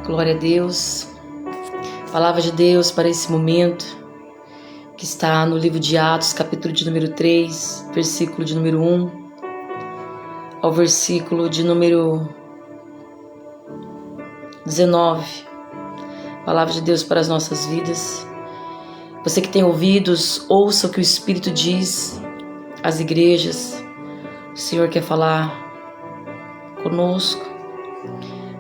Glória a Deus. Palavra de Deus para esse momento, que está no livro de Atos, capítulo de número 3, versículo de número 1, ao versículo de número 19. Palavra de Deus para as nossas vidas. Você que tem ouvidos, ouça o que o Espírito diz às igrejas. O Senhor quer falar conosco,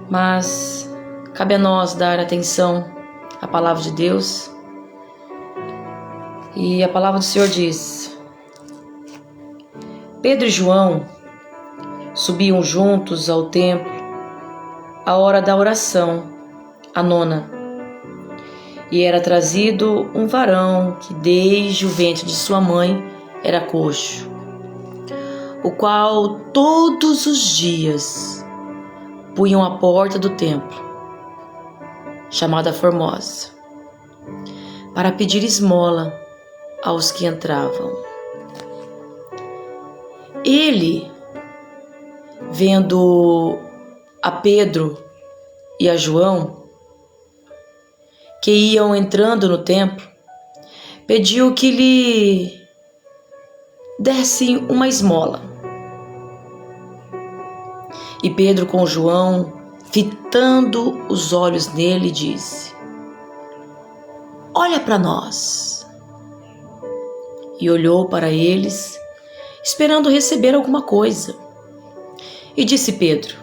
mas cabe a nós dar atenção à palavra de Deus. E a palavra do Senhor diz: Pedro e João subiam juntos ao templo à hora da oração, a nona, e era trazido um varão que desde o ventre de sua mãe era coxo, o qual todos os dias punham à porta do templo, chamada Formosa, para pedir esmola aos que entravam. Ele, vendo a Pedro e a João, que iam entrando no templo, pediu que lhe dessem uma esmola. E Pedro, com João, fitando os olhos nele, disse: Olha para nós. E olhou para eles, esperando receber alguma coisa. E disse Pedro: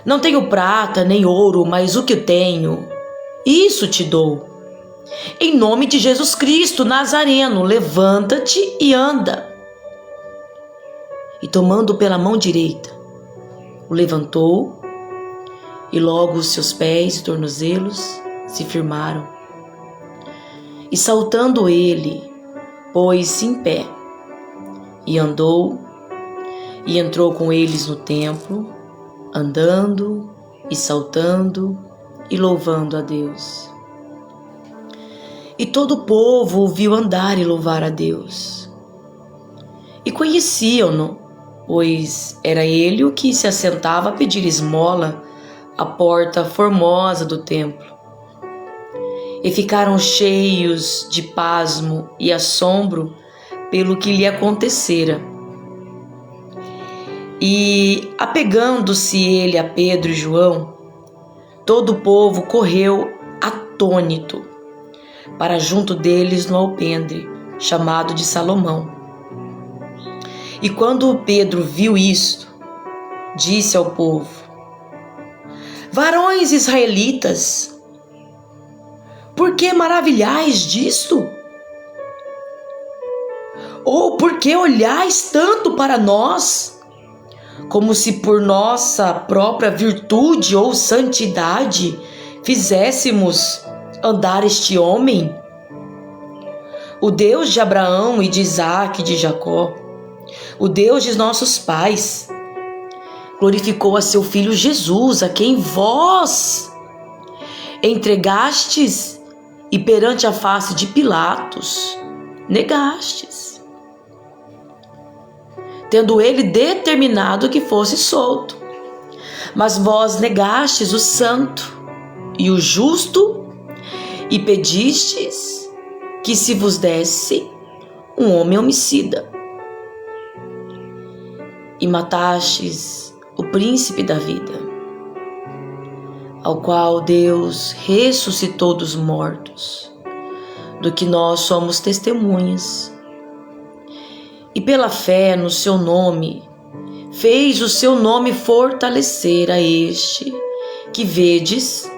Não tenho prata nem ouro, mas o que tenho, isso te dou. Em nome de Jesus Cristo Nazareno, levanta-te e anda. E tomando pela mão direita, o levantou, e logo os seus pés e tornozelos se firmaram. E saltando ele, pôs-se em pé, e andou, e entrou com eles no templo, andando e saltando e louvando a Deus. E todo o povo o viu andar e louvar a Deus. E conheciam-no, pois era ele o que se assentava a pedir esmola à porta formosa do templo. E ficaram cheios de pasmo e assombro pelo que lhe acontecera. E, apegando-se ele a Pedro e João, todo o povo correu atônito para junto deles no alpendre, chamado de Salomão. E quando Pedro viu isto, disse ao povo: Varões israelitas, por que maravilhais disto? Ou por que olhais tanto para nós, como se por nossa própria virtude ou santidade fizéssemos andar este homem? O Deus de Abraão e de Isaque e de Jacó, o Deus de nossos pais, glorificou a seu filho Jesus, a quem vós entregastes e perante a face de Pilatos negastes, tendo ele determinado que fosse solto. Mas vós negastes o santo e o justo e pedistes que se vos desse um homem homicida. E matastes o príncipe da vida, ao qual Deus ressuscitou dos mortos, do que nós somos testemunhas. E pela fé no seu nome, fez o seu nome fortalecer a este que vedes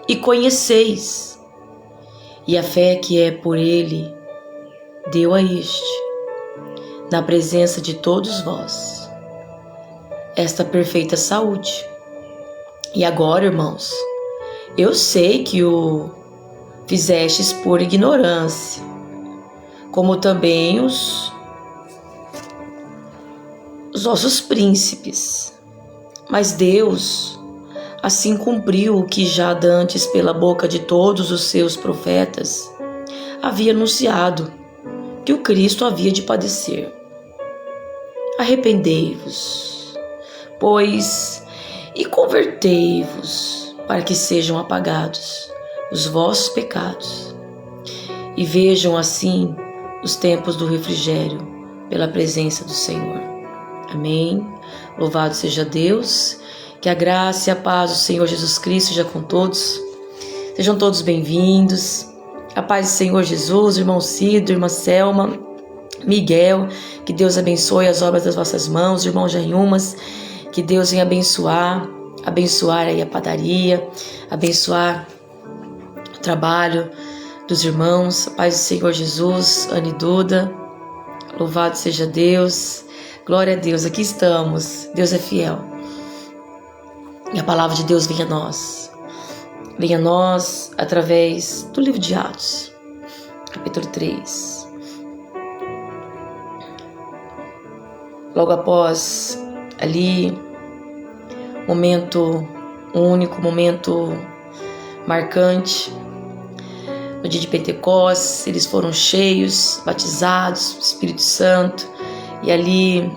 e conheceis. E a fé que é por ele, deu a este, na presença de todos vós, esta perfeita saúde. E agora, irmãos, eu sei que o fizestes por ignorância, como também os nossos príncipes. Mas Deus assim cumpriu o que já dantes pela boca de todos os seus profetas havia anunciado, que o Cristo havia de padecer. arrependei-vos, pois, e convertei-vos, para que sejam apagados os vossos pecados, e vejam assim os tempos do refrigério pela presença do Senhor. Amém. Louvado seja Deus, que a graça e a paz do Senhor Jesus Cristo seja com todos. Sejam todos bem-vindos. A paz do Senhor Jesus, irmão Cido, irmã Selma, Miguel, que Deus abençoe as obras das vossas mãos, irmão Janhumas, que Deus venha abençoar aí a padaria, abençoar o trabalho dos irmãos. A paz do Senhor Jesus, Anne Duda, louvado seja Deus, glória a Deus, aqui estamos, Deus é fiel. E a palavra de Deus venha a nós através do livro de Atos, capítulo 3. Logo após ali, momento único, momento marcante, no dia de Pentecostes, eles foram cheios, batizados do Espírito Santo, e ali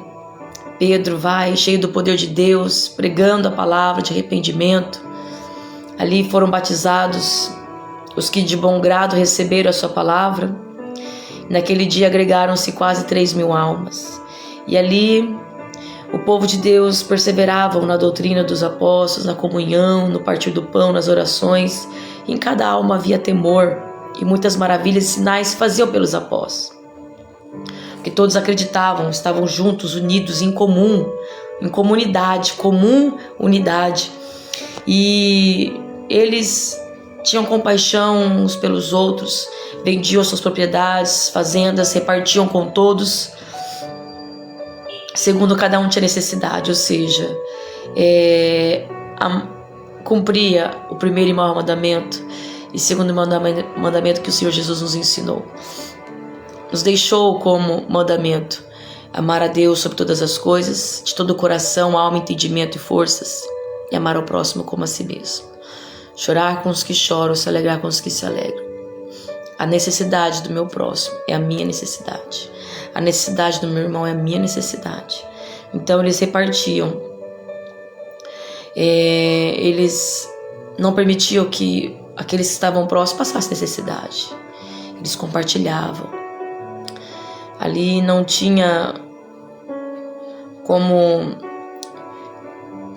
Pedro vai, cheio do poder de Deus, pregando a palavra de arrependimento. Ali foram batizados os que de bom grado receberam a sua palavra. Naquele dia agregaram-se quase 3.000 almas. E ali o povo de Deus perseveravam na doutrina dos apóstolos, na comunhão, no partir do pão, nas orações. E em cada alma havia temor, e muitas maravilhas e sinais se faziam pelos apóstolos. Porque todos acreditavam, estavam juntos, unidos, em comum, em comunidade, comum unidade. E eles tinham compaixão uns pelos outros, vendiam suas propriedades, fazendas, repartiam com todos, segundo cada um tinha necessidade, ou seja, cumpria o primeiro e maior mandamento e segundo mandamento que o Senhor Jesus nos ensinou. Nos deixou como mandamento amar a Deus sobre todas as coisas, de todo o coração, alma, entendimento e forças, e amar ao próximo como a si mesmo. Chorar com os que choram, se alegrar com os que se alegram. A necessidade do meu próximo é a minha necessidade. A necessidade do meu irmão é a minha necessidade. Então eles repartiam. Eles não permitiam que aqueles que estavam próximos passassem necessidade. Eles compartilhavam. Ali não tinha como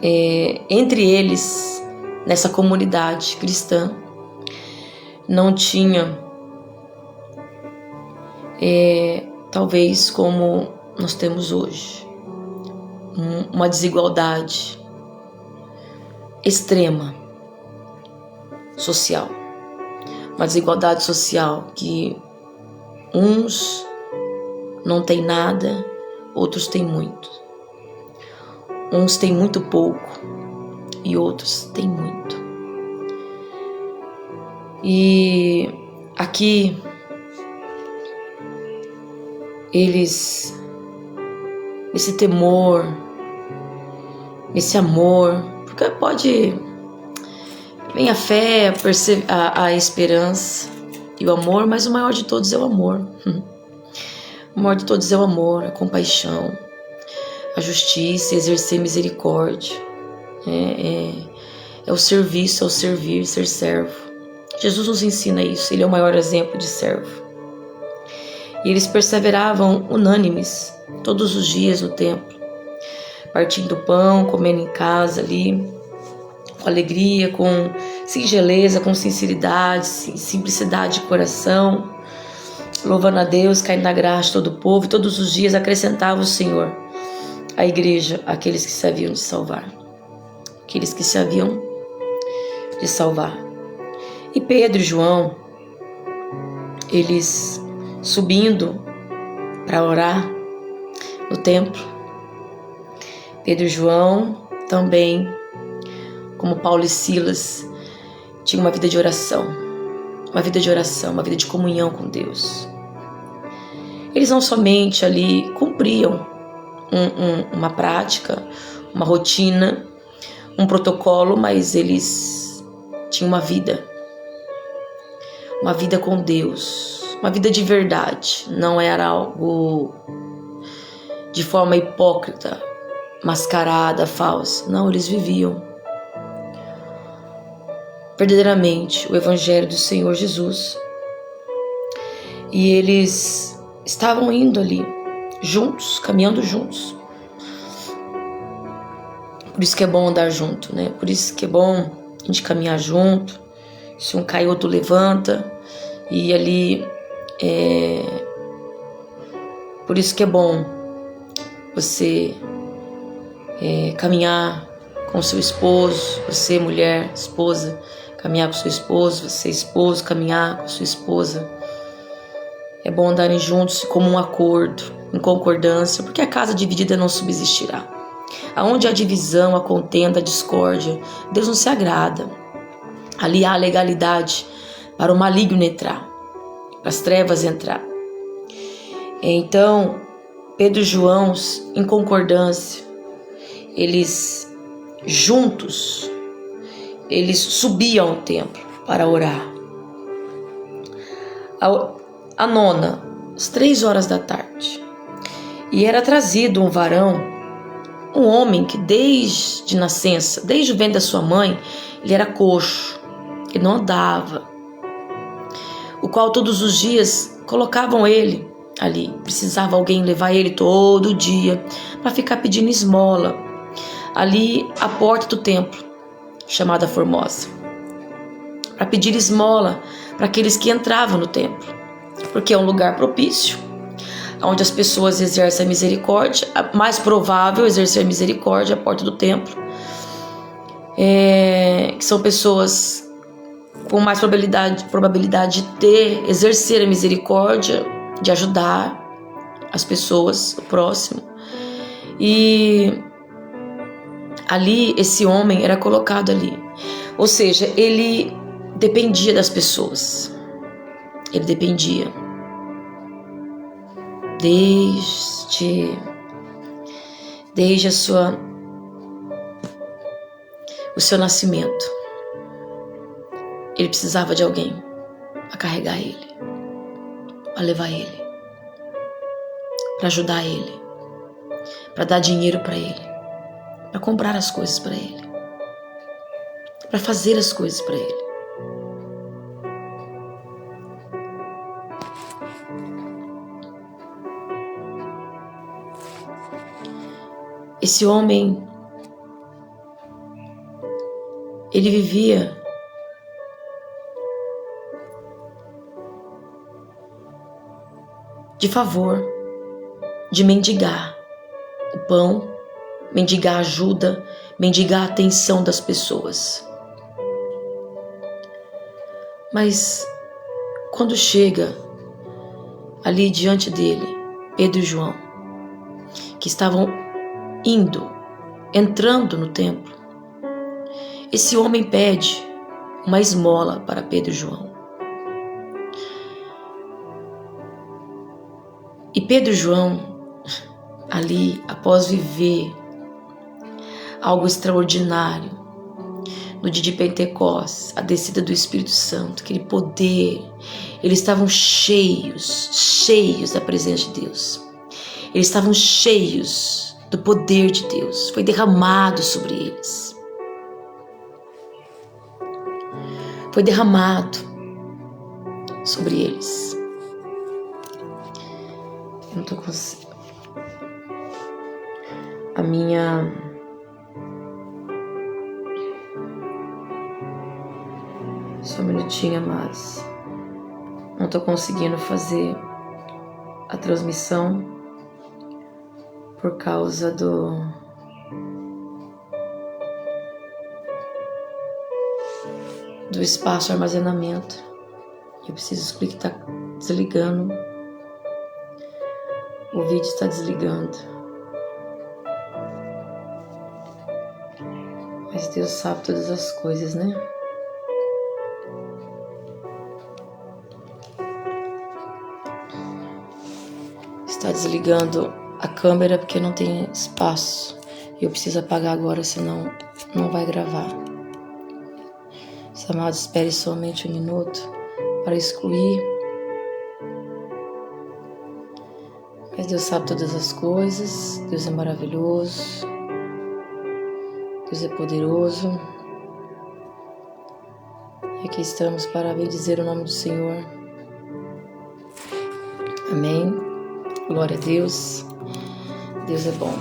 entre eles, nessa comunidade cristã, não tinha talvez como nós temos hoje, uma desigualdade extrema social, uma desigualdade social que uns não têm nada, outros têm muito. Uns têm muito pouco e outros têm muito. E aqui eles, esse temor, esse amor, porque vem a fé, a esperança e o amor, mas o maior de todos é o amor. O maior de todos é o amor, a compaixão, a justiça, exercer misericórdia, é o serviço, é o servir, ser servo. Jesus nos ensina isso, ele é o maior exemplo de servo. E eles perseveravam unânimes, todos os dias no templo, partindo o pão, comendo em casa ali, com alegria, com singeleza, com sinceridade, simplicidade de coração, louvando a Deus, caindo na graça de todo o povo, e todos os dias acrescentava o Senhor à igreja aqueles que se haviam de salvar. Aqueles que se haviam de salvar. E Pedro e João, eles subindo para orar no templo. Pedro e João também, como Paulo e Silas, tinham uma vida de oração, uma vida de comunhão com Deus. Eles não somente ali cumpriam uma prática, uma rotina, um protocolo, mas eles tinham uma vida com Deus, uma vida de verdade. Não era algo de forma hipócrita, mascarada, falsa. Não, eles viviam verdadeiramente o Evangelho do Senhor Jesus. E eles estavam indo ali, juntos, caminhando juntos. Por isso que é bom andar junto, né? Por isso que é bom a gente caminhar junto. Se um cai, outro levanta. E ali, por isso que é bom você caminhar com seu esposo, você mulher, esposa, caminhar com seu esposo, você esposo, caminhar com sua esposa. É bom andarem juntos como um acordo, em concordância, porque a casa dividida não subsistirá. Aonde há divisão, a contenda, a discórdia, Deus não se agrada. Ali há legalidade para o maligno entrar, para as trevas entrar. Então, Pedro e João, em concordância, eles juntos, eles subiam ao templo para orar. A nona, às 3 horas da tarde, e era trazido um varão, um homem que desde nascença, desde o ventre da sua mãe, ele era coxo, ele não andava, o qual todos os dias colocavam ele ali, precisava alguém levar ele todo dia para ficar pedindo esmola, ali à porta do templo, chamada Formosa, para pedir esmola para aqueles que entravam no templo, porque é um lugar propício, onde as pessoas exercem a misericórdia, mais provável exercer misericórdia, a porta do templo, que são pessoas com mais probabilidade de exercer a misericórdia, de ajudar as pessoas, o próximo. E ali, esse homem era colocado ali, ou seja, ele dependia das pessoas, ele dependia. Desde o seu nascimento, ele precisava de alguém para carregar ele, para levar ele, para ajudar ele, para dar dinheiro para ele, para comprar as coisas para ele, para fazer as coisas para ele. Esse homem, ele vivia de favor, de mendigar o pão, mendigar ajuda, mendigar a atenção das pessoas. Mas quando chega ali diante dele, Pedro e João, que estavam entrando no templo, esse homem pede uma esmola para Pedro e João. E Pedro e João, ali, após viver algo extraordinário, no dia de Pentecostes, a descida do Espírito Santo, aquele poder, eles estavam cheios da presença de Deus. Eles estavam cheios do poder de Deus, foi derramado sobre eles. Foi derramado sobre eles. Eu não tô conseguindo. A minha... Só um minutinho, mas não tô conseguindo fazer a transmissão por causa do espaço de armazenamento. Eu preciso explicar que tá desligando. O vídeo está desligando. Mas Deus sabe todas as coisas, né? Está desligando a câmera porque não tem espaço. Eu preciso apagar agora, senão não vai gravar. Amado, espere somente 1 minuto para excluir. Mas Deus sabe todas as coisas, Deus é maravilhoso, Deus é poderoso. E aqui estamos para bendizer o nome do Senhor. Amém. Glória a Deus. Deus é bom.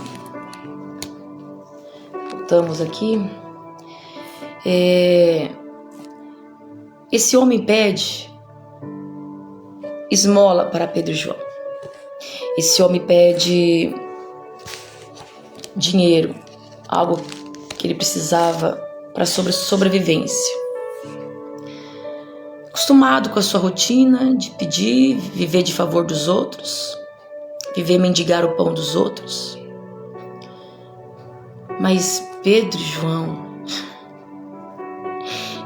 Voltamos aqui. Esse homem pede esmola para Pedro e João. Esse homem pede dinheiro, algo que ele precisava para sobrevivência. Acostumado com a sua rotina de pedir, viver de favor dos outros, viver mendigar o pão dos outros. Mas Pedro e João,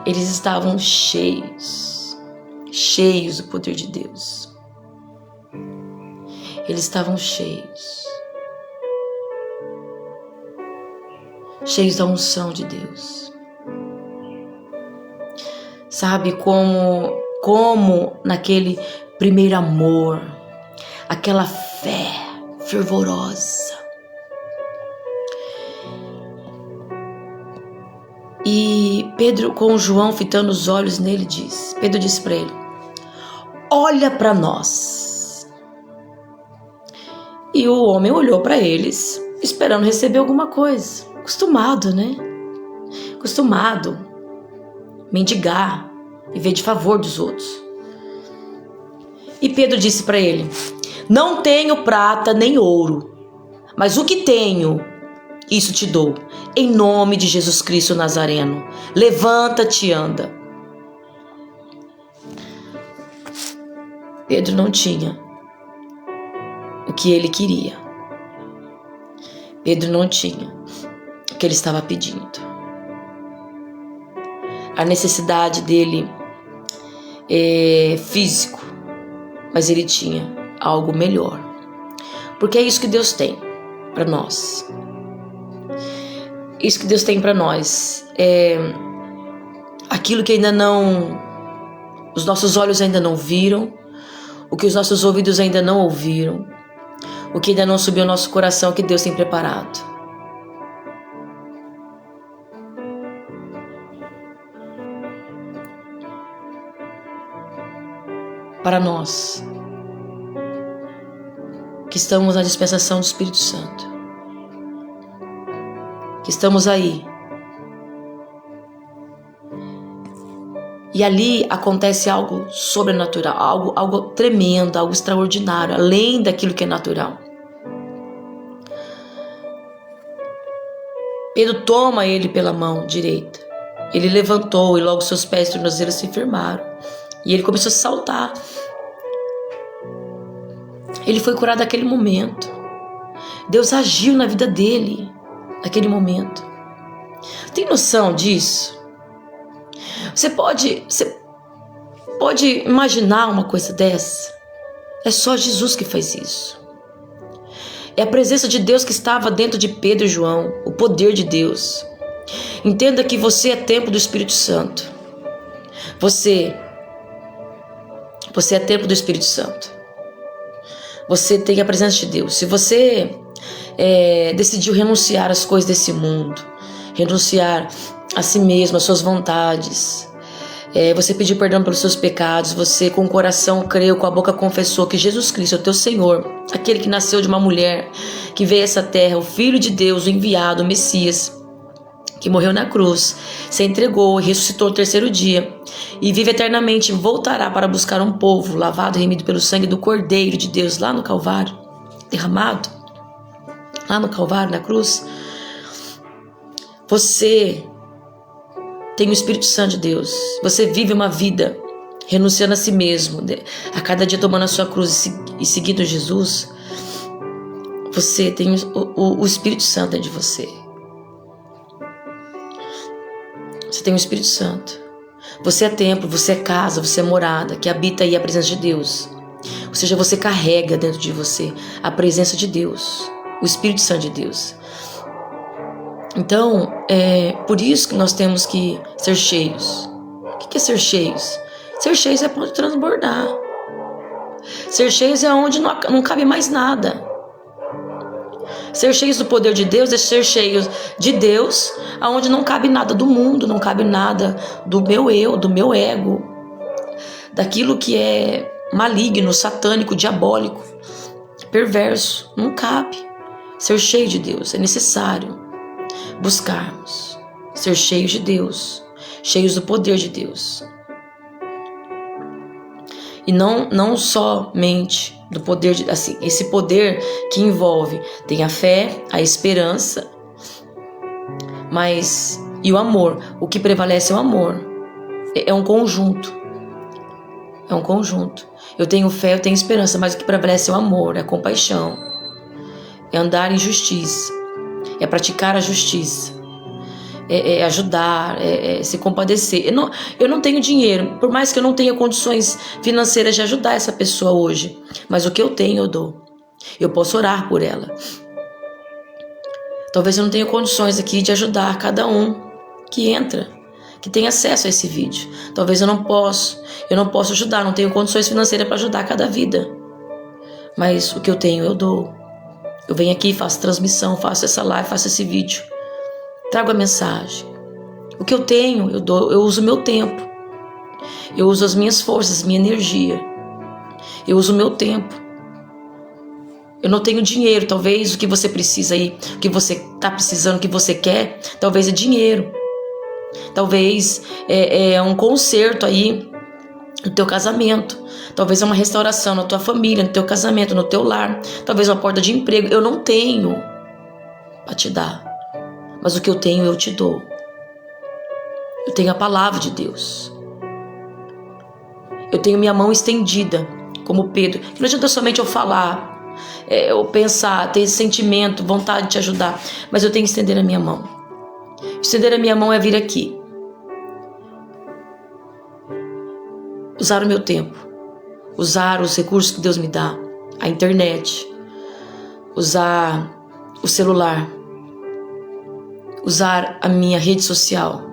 eles estavam cheios do poder de Deus. Eles estavam cheios da unção de Deus. Sabe, como naquele primeiro amor, aquela fé fervorosa. E Pedro, com João fitando os olhos nele, Pedro disse para ele: olha para nós. E o homem olhou para eles, esperando receber alguma coisa. Acostumado, né? Acostumado. Mendigar, viver de favor dos outros. E Pedro disse para ele: não tenho prata nem ouro, mas o que tenho, isso te dou. Em nome de Jesus Cristo Nazareno, levanta-te e anda. Pedro não tinha o que ele queria. Pedro não tinha o que ele estava pedindo. A necessidade dele é físico, mas ele tinha algo melhor. Porque é isso que Deus tem para nós. Isso que Deus tem para nós é aquilo que ainda não, os nossos olhos ainda não viram, o que os nossos ouvidos ainda não ouviram, o que ainda não subiu ao nosso coração, que Deus tem preparado. Para nós que estamos na dispensação do Espírito Santo, que estamos aí, e ali acontece algo sobrenatural, algo tremendo, algo extraordinário, além daquilo que é natural. Pedro toma ele pela mão direita, ele levantou e logo seus pés e tornozelos se firmaram. E ele começou a saltar. Ele foi curado naquele momento. Deus agiu na vida dele naquele momento. Tem noção disso? Você pode imaginar uma coisa dessa? É só Jesus que faz isso. É a presença de Deus que estava dentro de Pedro e João, o poder de Deus. Entenda que você é templo do Espírito Santo. Você é templo do Espírito Santo. Você tem a presença de Deus. Se você decidiu renunciar às coisas desse mundo, renunciar a si mesmo, às suas vontades, você pediu perdão pelos seus pecados, você com o coração creu, com a boca confessou que Jesus Cristo é o teu Senhor, aquele que nasceu de uma mulher, que veio a essa terra, o Filho de Deus, o enviado, o Messias, que morreu na cruz, se entregou e ressuscitou no terceiro dia, e vive eternamente, voltará para buscar um povo lavado e remido pelo sangue do Cordeiro de Deus lá no Calvário, derramado lá no Calvário, na cruz. Você tem o Espírito Santo de Deus. Você vive uma vida renunciando a si mesmo, a cada dia tomando a sua cruz e seguindo Jesus. Você tem o Espírito Santo dentro de você. Você tem o Espírito Santo. Você é templo, você é casa, você é morada, que habita aí a presença de Deus. Ou seja, você carrega dentro de você a presença de Deus, o Espírito Santo de Deus. Então, é por isso que nós temos que ser cheios. O que é ser cheios? Ser cheios é ponto de transbordar. Ser cheios é onde não cabe mais nada. Ser cheios do poder de Deus é ser cheios de Deus, aonde não cabe nada do mundo, não cabe nada do meu eu, do meu ego, daquilo que é maligno, satânico, diabólico, perverso. Não cabe. Ser cheio de Deus é necessário buscarmos ser cheios de Deus, cheios do poder de Deus. E não somente do poder, assim, esse poder que envolve, tem a fé, a esperança, mas e o amor. O que prevalece é o amor. É um conjunto. É um conjunto. Eu tenho fé, eu tenho esperança, mas o que prevalece é o amor, é a compaixão. É andar em justiça. É praticar a justiça. É ajudar, é se compadecer. Eu não tenho dinheiro, por mais que eu não tenha condições financeiras de ajudar essa pessoa hoje, mas o que eu tenho eu dou. Eu posso orar por ela. Talvez eu não tenha condições aqui de ajudar cada um que entra, que tem acesso a esse vídeo. Talvez eu não possa ajudar, não tenho condições financeiras para ajudar cada vida. Mas o que eu tenho eu dou. Eu venho aqui, faço transmissão, faço essa live, faço esse vídeo. Trago a mensagem. O que eu tenho, eu dou, eu uso o meu tempo. Eu uso as minhas forças, minha energia. Eu uso o meu tempo. Eu não tenho dinheiro, talvez o que você precisa aí, o que você está precisando, o que você quer, talvez é dinheiro. Talvez é um conserto aí no teu casamento. Talvez é uma restauração na tua família, no teu casamento, no teu lar. Talvez uma porta de emprego. Eu não tenho para te dar. Mas o que eu tenho, eu te dou. Eu tenho a palavra de Deus. Eu tenho minha mão estendida, como Pedro. Não adianta somente eu falar, eu pensar, ter esse sentimento, vontade de te ajudar. Mas eu tenho que estender a minha mão. Estender a minha mão é vir aqui. Usar o meu tempo. Usar os recursos que Deus me dá. A internet. Usar o celular. Usar a minha rede social,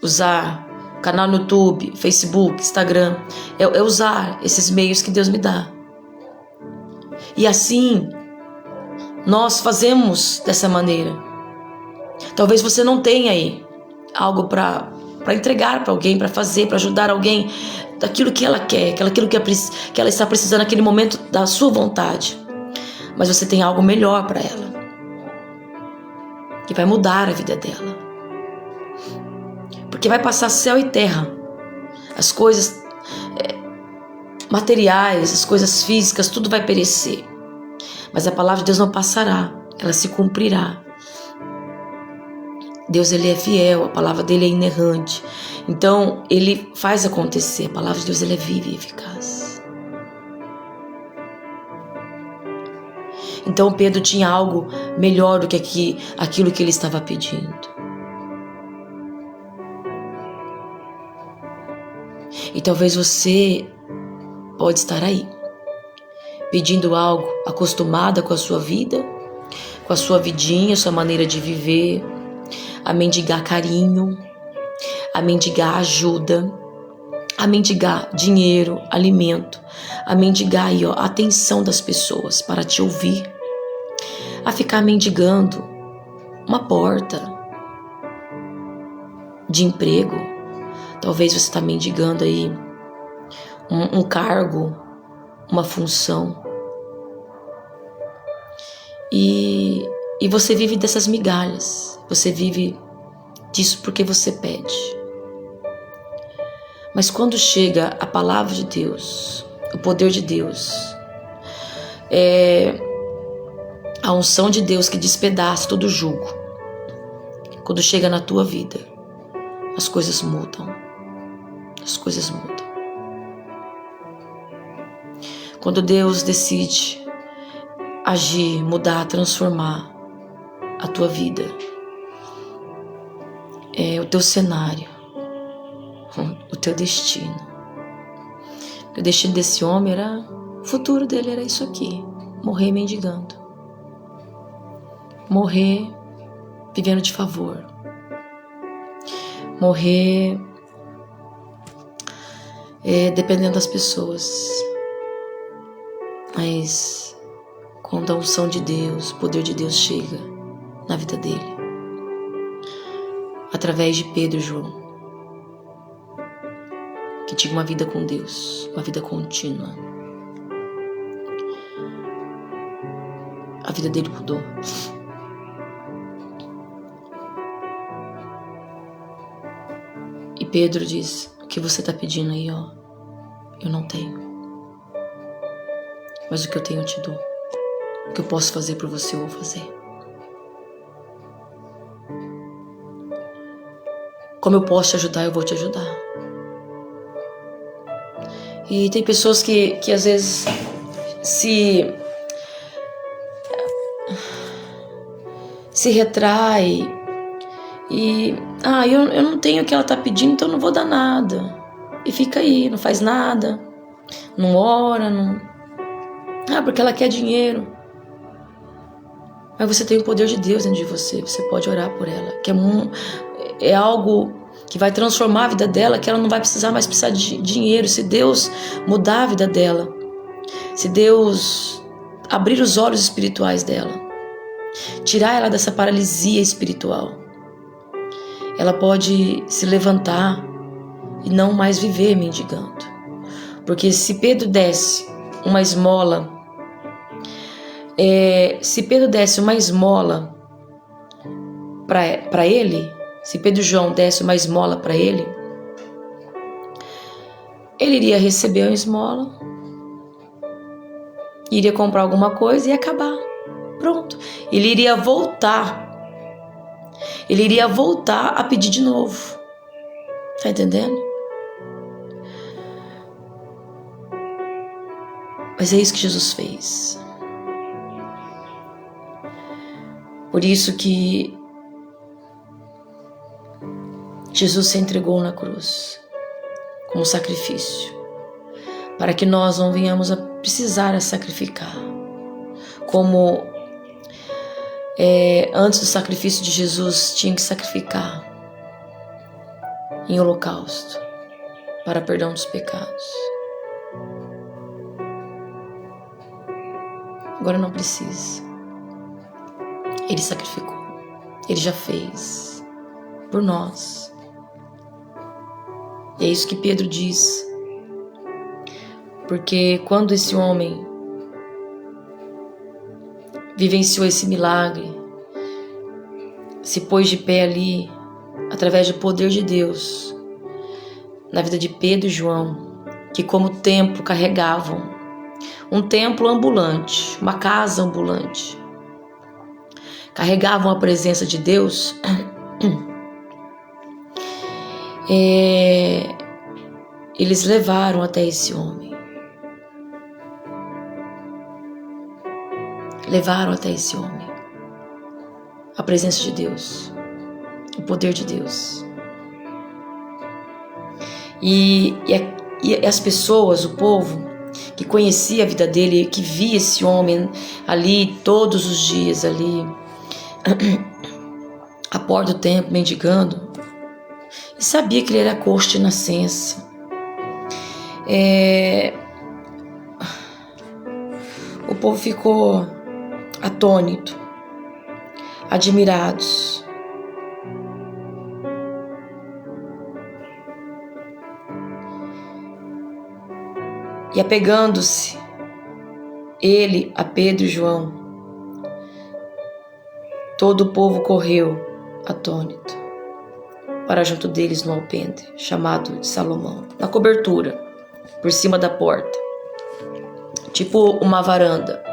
usar o canal no YouTube, Facebook, Instagram, é usar esses meios que Deus me dá. E assim, nós fazemos dessa maneira. Talvez você não tenha aí algo para entregar para alguém, para fazer, para ajudar alguém, daquilo que ela quer, aquilo que ela está precisando naquele momento da sua vontade. Mas você tem algo melhor para ela, que vai mudar a vida dela. Porque vai passar céu e terra. As coisas materiais, as coisas físicas, tudo vai perecer. Mas a palavra de Deus não passará, ela se cumprirá. Deus, ele é fiel, a palavra dele é inerrante. Então, ele faz acontecer. A palavra de Deus, ela é viva e eficaz. Então Pedro tinha algo melhor do que aquilo que ele estava pedindo. E talvez você pode estar aí, pedindo algo, acostumada com a sua vida, com a sua vidinha, sua maneira de viver, a mendigar carinho, a mendigar ajuda, a mendigar dinheiro, alimento, a mendigar aí, a atenção das pessoas para te ouvir, a ficar mendigando uma porta de emprego. Talvez você está mendigando aí um cargo, uma função. E você vive dessas migalhas. Você vive disso porque você pede. Mas quando chega a palavra de Deus, o poder de Deus, a unção de Deus que despedaça todo jugo, quando chega na tua vida, as coisas mudam. As coisas mudam. Quando Deus decide agir, mudar, transformar a tua vida, o teu cenário, o teu destino. O destino desse homem o futuro dele era isso aqui: morrer mendigando, morrer vivendo de favor, morrer dependendo das pessoas, mas quando a unção de Deus, o poder de Deus chega na vida dele, através de Pedro e João, que tinha uma vida com Deus, uma vida contínua. A vida dele mudou. E Pedro diz: o que você está pedindo aí, ó, eu não tenho. Mas o que eu tenho eu te dou. O que eu posso fazer por você eu vou fazer. Como eu posso te ajudar, eu vou te ajudar. E tem pessoas que às vezes se retrai e eu não tenho o que ela está pedindo, então eu não vou dar nada. E fica aí, não faz nada, não ora, não... porque ela quer dinheiro. Mas você tem o poder de Deus dentro de você, você pode orar por ela, que é algo que vai transformar a vida dela, que ela não vai mais precisar de dinheiro. Se Deus mudar a vida dela, se Deus abrir os olhos espirituais dela, tirar ela dessa paralisia espiritual, ela pode se levantar e não mais viver mendigando. Porque se Pedro desse uma esmola, para ele, se Pedro e João desse uma esmola para ele iria receber uma esmola, iria comprar alguma coisa e ia acabar. Pronto. Ele iria voltar a pedir de novo. Tá entendendo? Mas é isso que Jesus fez. Por isso que Jesus se entregou na cruz como sacrifício, para que nós não venhamos a precisar sacrificar. Como antes do sacrifício de Jesus tinha que sacrificar em holocausto para perdão dos pecados. Agora não precisa. Ele sacrificou. Ele já fez por nós. E é isso que Pedro diz. Porque quando esse homem vivenciou esse milagre, se pôs de pé ali, através do poder de Deus, na vida de Pedro e João, que como templo carregavam um templo ambulante, uma casa ambulante, carregavam a presença de Deus, eles levaram até esse homem. Levaram até esse homem a presença de Deus, o poder de Deus. E as pessoas, o povo que conhecia a vida dele, que via esse homem ali todos os dias, ali à porta do templo, mendigando, e sabia que ele era coxo de nascença. O povo ficou atônito, admirados. E apegando-se ele a Pedro e João, todo o povo correu atônito para junto deles no alpendre, chamado de Salomão, na cobertura, por cima da porta, tipo uma varanda.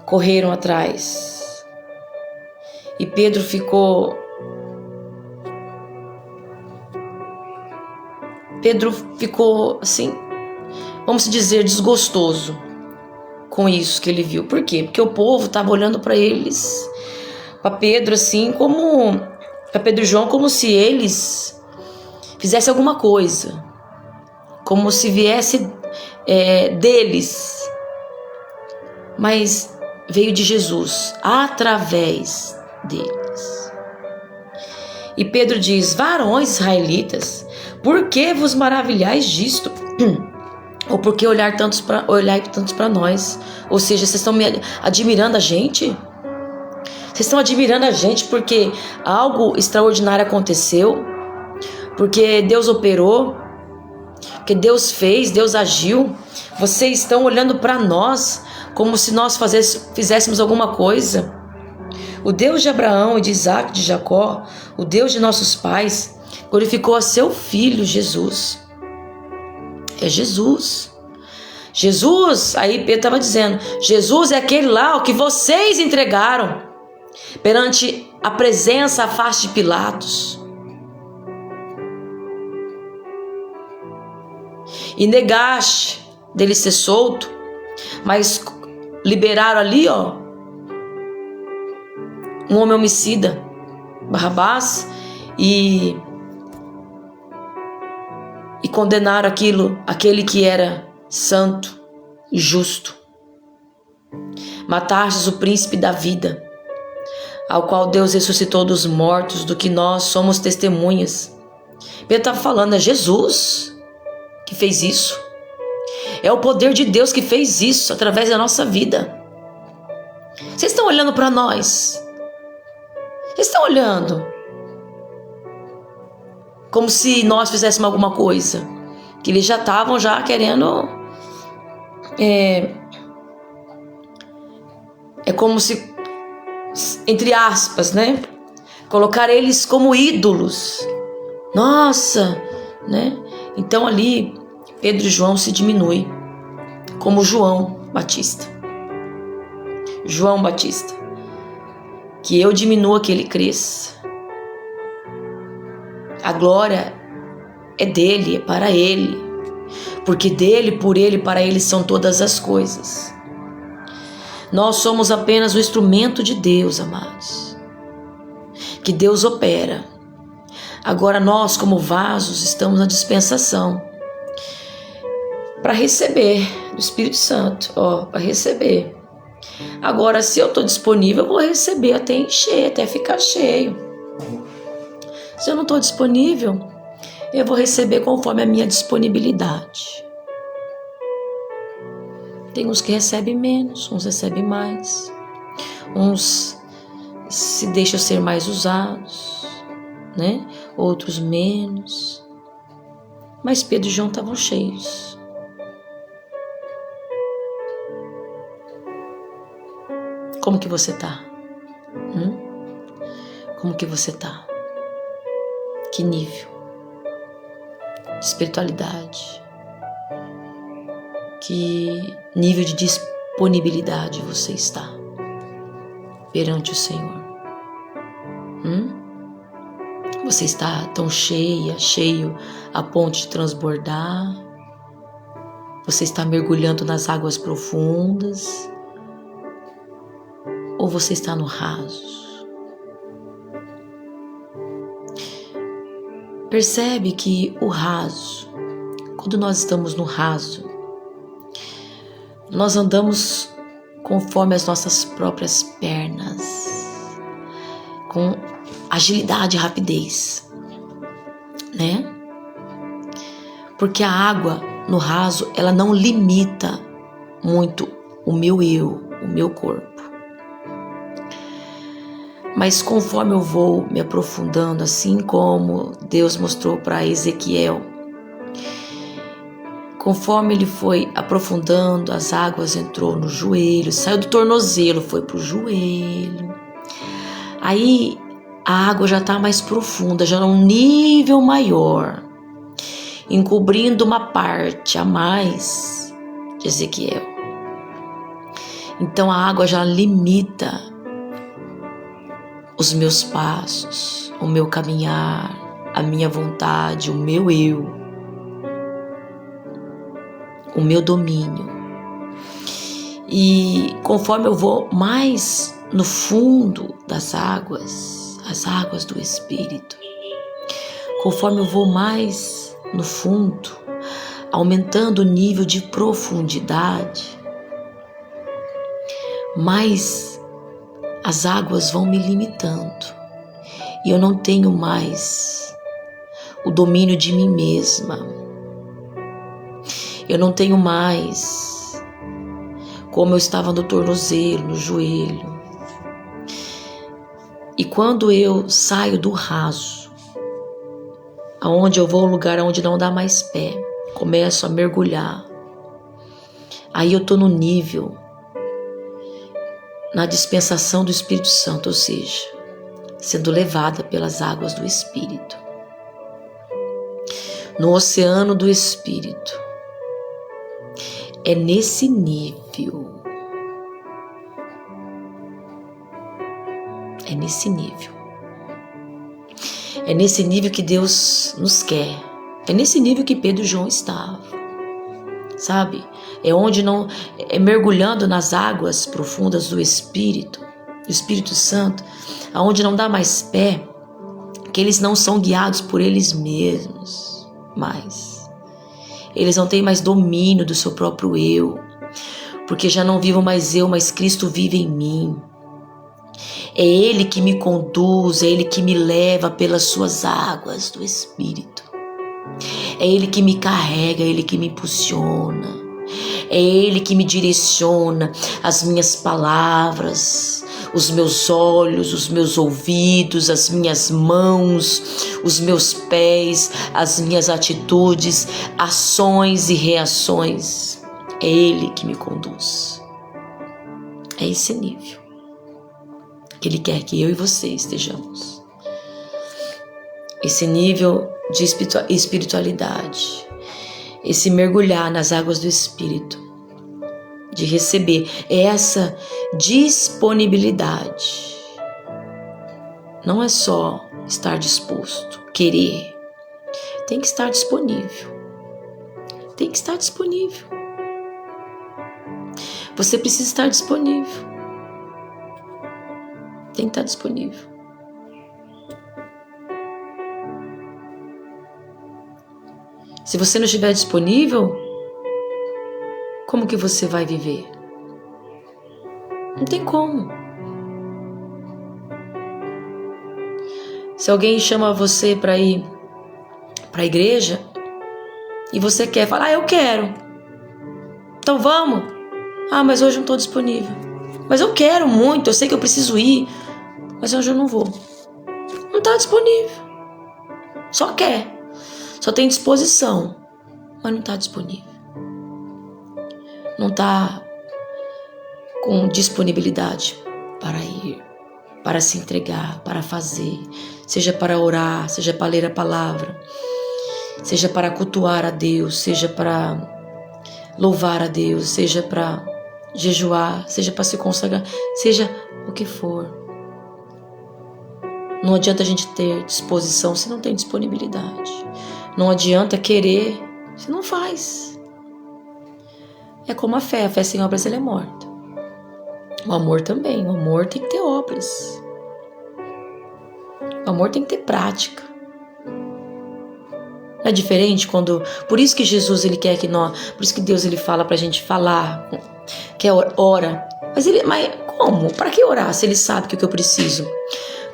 Correram atrás. E Pedro ficou assim, vamos dizer, desgostoso com isso que ele viu. Por quê? Porque o povo estava olhando para eles, para Pedro assim, para Pedro e João, como se eles fizessem alguma coisa, como se viesse deles, mas veio de Jesus, através deles. E Pedro diz: varões israelitas, por que vos maravilhais disto? Ou por que olhar tantos para nós? Ou seja, vocês estão admirando a gente? Vocês estão admirando a gente porque algo extraordinário aconteceu? Porque Deus operou? Porque Deus fez, Deus agiu? Vocês estão olhando para nós como se nós fizéssemos alguma coisa? O Deus de Abraão e de Isaac, de Jacó, o Deus de nossos pais, glorificou a seu Filho Jesus. É Jesus. Jesus, aí Pedro estava dizendo, Jesus é aquele lá que vocês entregaram perante a presença, a face de Pilatos. E negaste dele ser solto, mas liberaram ali, um homem homicida, Barrabás, e condenaram aquele que era santo e justo. Matastes o príncipe da vida, ao qual Deus ressuscitou dos mortos, do que nós somos testemunhas. Pedro estava falando, é Jesus que fez isso. É o poder de Deus que fez isso através da nossa vida. Vocês estão olhando para nós? Vocês estão olhando como se nós fizéssemos alguma coisa? Que eles já estavam querendo... É como se, entre aspas, né? Colocar eles como ídolos. Nossa, né? Então ali Pedro e João se diminui como João Batista. João Batista. Que eu diminua, que ele cresça. A glória é dele, é para ele. Porque dele, por ele, para ele são todas as coisas. Nós somos apenas o instrumento de Deus, amados. Que Deus opera. Agora nós, como vasos, estamos na dispensação para receber do Espírito Santo, para receber. Agora, se eu estou disponível, eu vou receber até encher, até ficar cheio. Se eu não estou disponível, eu vou receber conforme a minha disponibilidade. Tem uns que recebem menos, uns recebem mais. Uns se deixam ser mais usados, né? Outros menos. Mas Pedro e João estavam cheios. Como que você tá? Como que você tá? Que nível de espiritualidade? Que nível de disponibilidade você está perante o Senhor? Você está tão cheio a ponto de transbordar? Você está mergulhando nas águas profundas? Ou você está no raso? Percebe que o raso, quando nós estamos no raso, nós andamos conforme as nossas próprias pernas, com agilidade e rapidez, né? Porque a água no raso, ela não limita muito o meu eu, o meu corpo. Mas conforme eu vou me aprofundando, assim como Deus mostrou para Ezequiel, conforme ele foi aprofundando, as águas entrou no joelho, saiu do tornozelo, foi para o joelho. Aí a água já está mais profunda, já num nível maior, encobrindo uma parte a mais de Ezequiel. Então a água já limita os meus passos, o meu caminhar, a minha vontade, o meu eu, o meu domínio. E conforme eu vou mais no fundo das águas, as águas do Espírito, conforme eu vou mais no fundo, aumentando o nível de profundidade, mais as águas vão me limitando e eu não tenho mais o domínio de mim mesma. Eu não tenho mais como eu estava no tornozelo, no joelho. E quando eu saio do raso, aonde eu vou ao lugar onde não dá mais pé, começo a mergulhar. Aí eu estou no nível, na dispensação do Espírito Santo, ou seja, sendo levada pelas águas do Espírito. No oceano do Espírito. É nesse nível. É nesse nível. É nesse nível que Deus nos quer. É nesse nível que Pedro e João estavam. Sabe? É onde não... É mergulhando nas águas profundas do Espírito Santo, aonde não dá mais pé, que eles não são guiados por eles mesmos mais. Eles não têm mais domínio do seu próprio eu, porque já não vivo mais eu, mas Cristo vive em mim. É Ele que me conduz, é Ele que me leva pelas suas águas do Espírito. É Ele que me carrega, é Ele que me impulsiona. É Ele que me direciona as minhas palavras, os meus olhos, os meus ouvidos, as minhas mãos, os meus pés, as minhas atitudes, ações e reações. É Ele que me conduz. É esse nível que Ele quer que eu e você estejamos. Esse nível de espiritualidade. Esse mergulhar nas águas do Espírito. De receber essa disponibilidade. Não é só estar disposto, querer. Tem que estar disponível. Tem que estar disponível. Você precisa estar disponível. Tem que estar disponível. Se você não estiver disponível, como que você vai viver? Não tem como. Se alguém chama você para ir para a igreja e você quer falar, eu quero. Então vamos. Mas hoje eu não estou disponível. Mas eu quero muito, eu sei que eu preciso ir, mas hoje eu não vou. Não está disponível. Só quer. Só tem disposição, mas não está disponível. Não está com disponibilidade para ir, para se entregar, para fazer, seja para orar, seja para ler a palavra, seja para cultuar a Deus, seja para louvar a Deus, seja para jejuar, seja para se consagrar, seja o que for. Não adianta a gente ter disposição se não tem disponibilidade. Não adianta querer se não faz. É como a fé sem obras ela é morta. O amor também, o amor tem que ter obras. O amor tem que ter prática. Não é diferente quando... Por isso que Jesus ele quer que nós... Por isso que Deus ele fala pra gente falar, que ora. Mas como? Para que orar se ele sabe que o que eu preciso?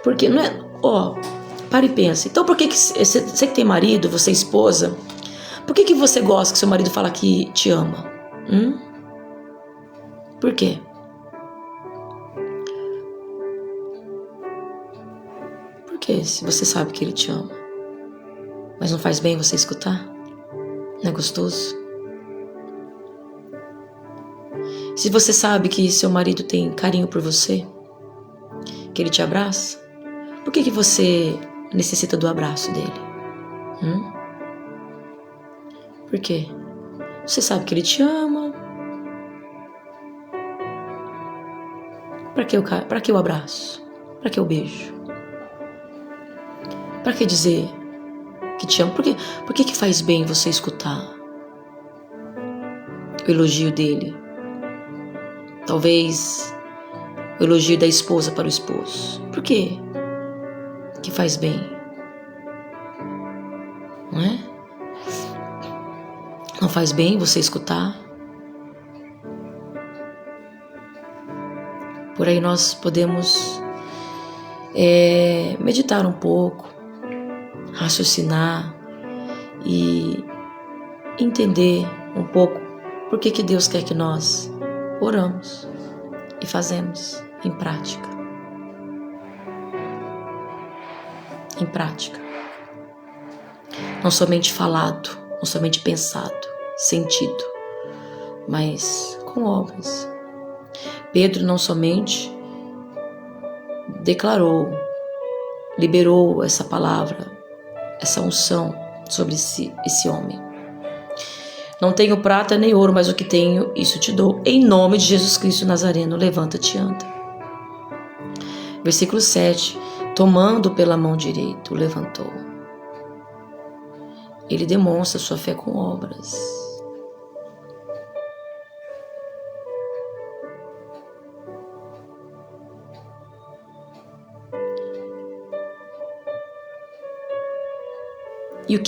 Porque não é... para e pensa. Então por que você que tem marido, você é esposa, por que você gosta que seu marido fala que te ama? Por quê? Por quê? Se você sabe que ele te ama, mas não faz bem você escutar? Não é gostoso? Se você sabe que seu marido tem carinho por você, que ele te abraça, por que você necessita do abraço dele? Por quê? Você sabe que ele te ama. Para que o abraço? Para que o beijo? Para que dizer que te ama? Por que faz bem você escutar o elogio dele? Talvez o elogio da esposa para o esposo. Por quê que faz bem? Não é? Não faz bem você escutar? Por aí nós podemos meditar um pouco, raciocinar e entender um pouco por que Deus quer que nós oramos e fazemos em prática. Em prática. Não somente falado, não somente pensado, sentido, mas com obras. Pedro não somente declarou, liberou essa palavra, essa unção sobre esse homem. Não tenho prata nem ouro, mas o que tenho, isso te dou. Em nome de Jesus Cristo Nazareno, levanta-te e anda. Versículo 7. Tomando pela mão direita, o levantou. Ele demonstra sua fé com obras. E o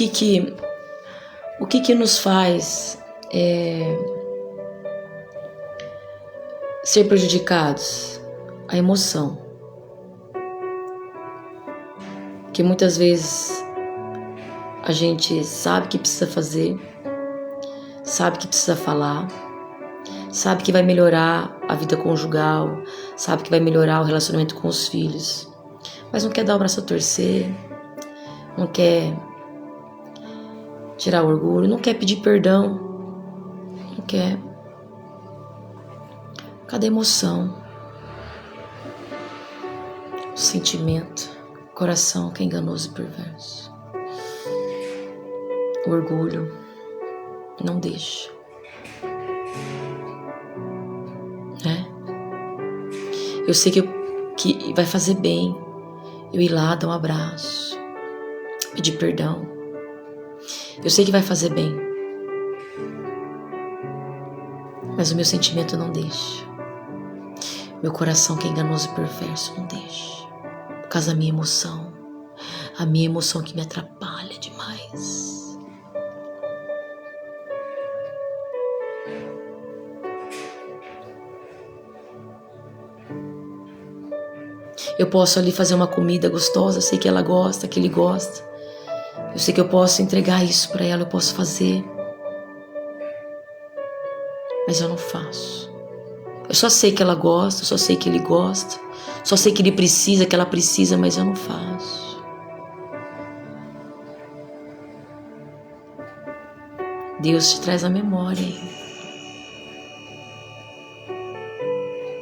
que nos faz ser prejudicados? A emoção. Que muitas vezes a gente sabe que precisa fazer, sabe que precisa falar, sabe que vai melhorar a vida conjugal, sabe que vai melhorar o relacionamento com os filhos, mas não quer dar o braço a torcer, não quer tirar o orgulho, não quer pedir perdão, não quer. Cadê a emoção? O sentimento, o coração que é enganoso e perverso. O orgulho, não deixa. Né? Eu sei que vai fazer bem eu ir lá dar um abraço, pedir perdão. Eu sei que vai fazer bem, mas o meu sentimento não deixa. Meu coração que é enganoso e perverso não deixa. Por causa da minha emoção. A minha emoção que me atrapalha demais. Eu posso ali fazer uma comida gostosa, eu sei que ela gosta, que ele gosta. Eu sei que eu posso entregar isso para ela, eu posso fazer. Mas eu não faço. Eu só sei que ela gosta, eu só sei que ele gosta. Só sei que ele precisa, que ela precisa, mas eu não faço. Deus te traz a memória.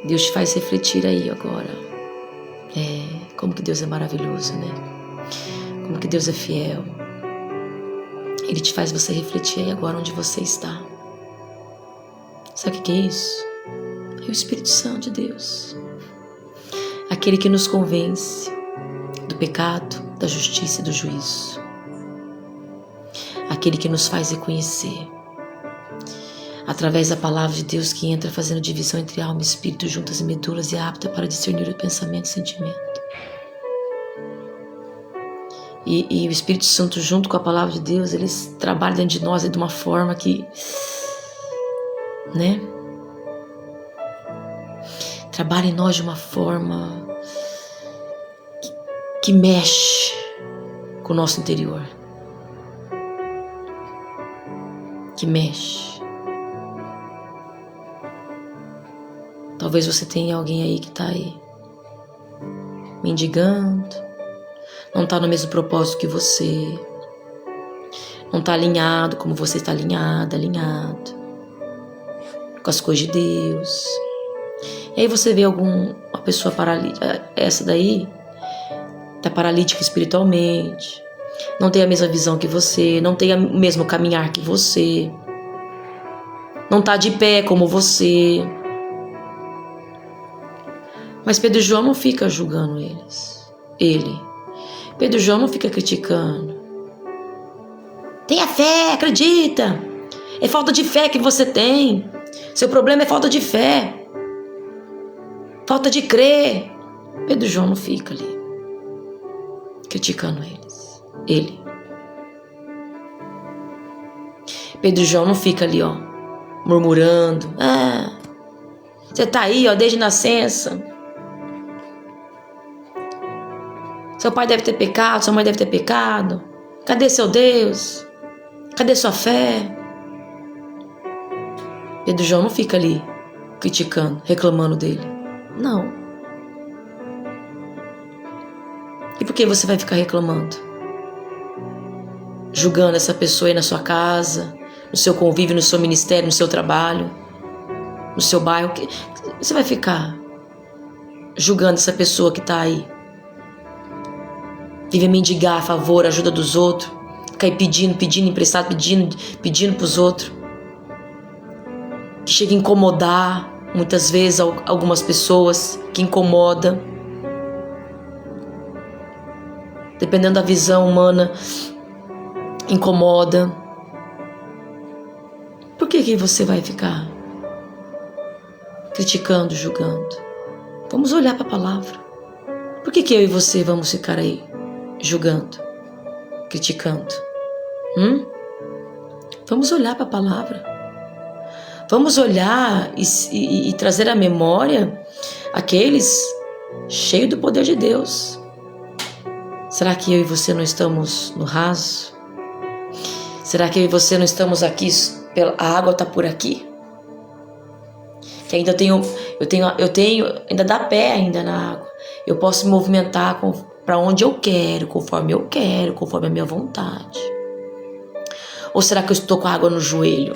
Deus te faz refletir aí agora. Como que Deus é maravilhoso, né? Como que Deus é fiel. Ele te faz você refletir aí agora onde você está. Sabe o que é isso? É o Espírito Santo de Deus. Aquele que nos convence do pecado, da justiça e do juízo. Aquele que nos faz reconhecer, através da palavra de Deus, que entra fazendo divisão entre alma e espírito, juntas e medulas, e é apta para discernir o pensamento e sentimento. E o Espírito Santo, junto com a palavra de Deus, eles trabalham dentro de nós de uma forma que, né? Trabalha em nós de uma forma que mexe com o nosso interior. Que mexe. Talvez você tenha alguém aí que está aí mendigando, não está no mesmo propósito que você, não está alinhado como você está alinhado com as coisas de Deus. E aí você vê uma pessoa paralítica, essa daí está paralítica espiritualmente, não tem a mesma visão que você, não tem o mesmo caminhar que você, não está de pé como você. Mas Pedro e João não fica julgando ele. Pedro e João não fica criticando. Tenha fé, acredita. É falta de fé que você tem. Seu problema é falta de fé. Falta de crer. Pedro e João não fica ali criticando ele. Pedro e João não fica ali, murmurando. Você tá aí, desde nascença. Seu pai deve ter pecado, sua mãe deve ter pecado. Cadê seu Deus? Cadê sua fé? Pedro e João não fica ali criticando, reclamando dele. Não. E por que você vai ficar reclamando? Julgando essa pessoa aí na sua casa, no seu convívio, no seu ministério, no seu trabalho, no seu bairro. Você vai ficar julgando essa pessoa que está aí? Vive mendigar a favor, a ajuda dos outros, ficar aí pedindo emprestado, pedindo para os outros. Que chega a incomodar muitas vezes algumas pessoas, que incomoda. Dependendo da visão humana, incomoda. Por que você vai ficar criticando, julgando? Vamos olhar para a palavra. Por que eu e você vamos ficar aí julgando, criticando? Vamos olhar para a palavra. Vamos olhar e trazer à memória aqueles cheios do poder de Deus. Será que eu e você não estamos no raso? Será que eu e você não estamos aqui, a água está por aqui? Que ainda eu tenho, ainda dá pé ainda na água. Eu posso me movimentar para onde eu quero, conforme a minha vontade. Ou será que eu estou com a água no joelho?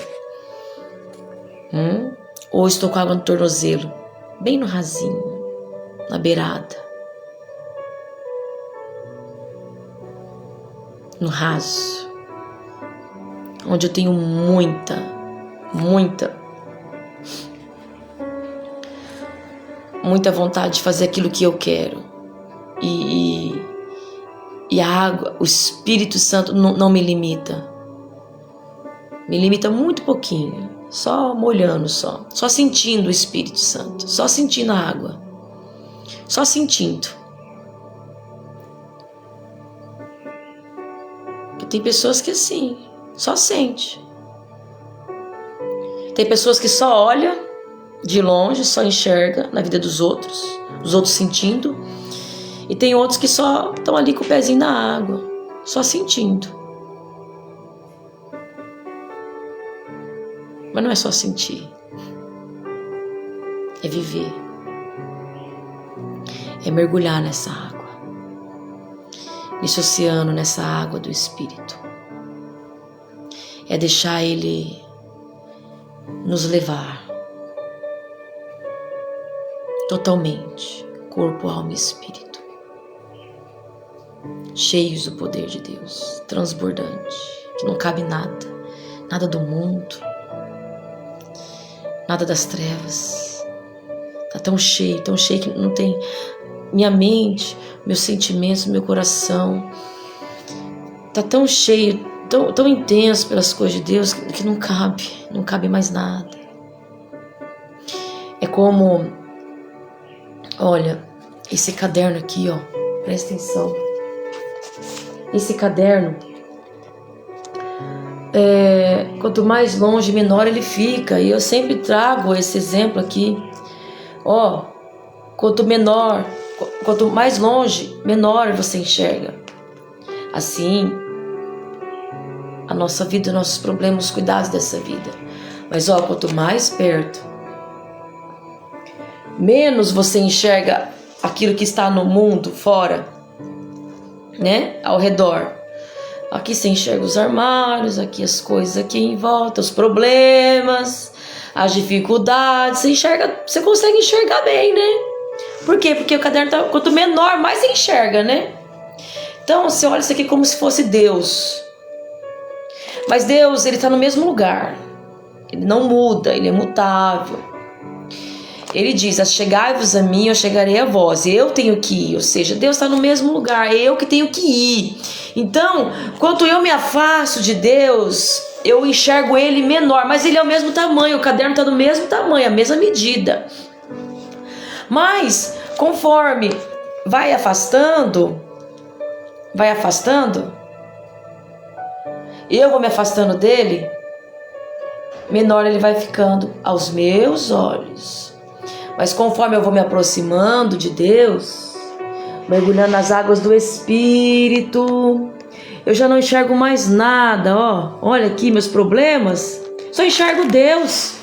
Ou estou com a água no tornozelo? Bem no rasinho, na beirada. No raso. Onde eu tenho muita vontade de fazer aquilo que eu quero. E a água, o Espírito Santo não me limita. Me limita muito pouquinho. Só molhando, só sentindo o Espírito Santo. Só sentindo a água. Só sentindo. Porque tem pessoas que assim, só sente. Tem pessoas que só olham de longe, só enxerga na vida dos outros, os outros sentindo. E tem outros que só estão ali com o pezinho na água, só sentindo. Mas não é só sentir, é viver, é mergulhar nessa água, nesse oceano, nessa água do Espírito. É deixar Ele nos levar totalmente, corpo, alma e espírito, cheios do poder de Deus, transbordante, que não cabe nada do mundo, nada das trevas. Tá tão cheio que não tem minha mente, meus sentimentos, meu coração. Tá tão cheio, tão intenso pelas coisas de Deus que não cabe mais nada. É como, olha, esse caderno aqui, ó, presta atenção. Esse caderno, quanto mais longe, menor ele fica. E eu sempre trago esse exemplo aqui. Ó, quanto mais longe, menor você enxerga. Assim, a nossa vida, nossos problemas, os cuidados dessa vida. Mas ó, quanto mais perto, menos você enxerga aquilo que está no mundo, fora, né? Ao redor. Aqui você enxerga os armários, aqui as coisas aqui em volta, os problemas, as dificuldades. Você consegue enxergar bem, né? Por quê? Porque o caderno tá, quanto menor, mais você enxerga, né? Então você olha isso aqui como se fosse Deus. Mas Deus, Ele está no mesmo lugar. Ele não muda, Ele é mutável. Ele diz, chegai-vos a mim, eu chegarei a vós. Eu tenho que ir, ou seja, Deus está no mesmo lugar, eu que tenho que ir. Então, quanto eu me afasto de Deus, eu enxergo Ele menor, mas Ele é o mesmo tamanho, o caderno está do mesmo tamanho, a mesma medida. Mas, conforme vai afastando, eu vou me afastando dele, menor ele vai ficando aos meus olhos. Mas conforme eu vou me aproximando de Deus, mergulhando nas águas do Espírito, eu já não enxergo mais nada, ó. Olha aqui meus problemas, só enxergo Deus.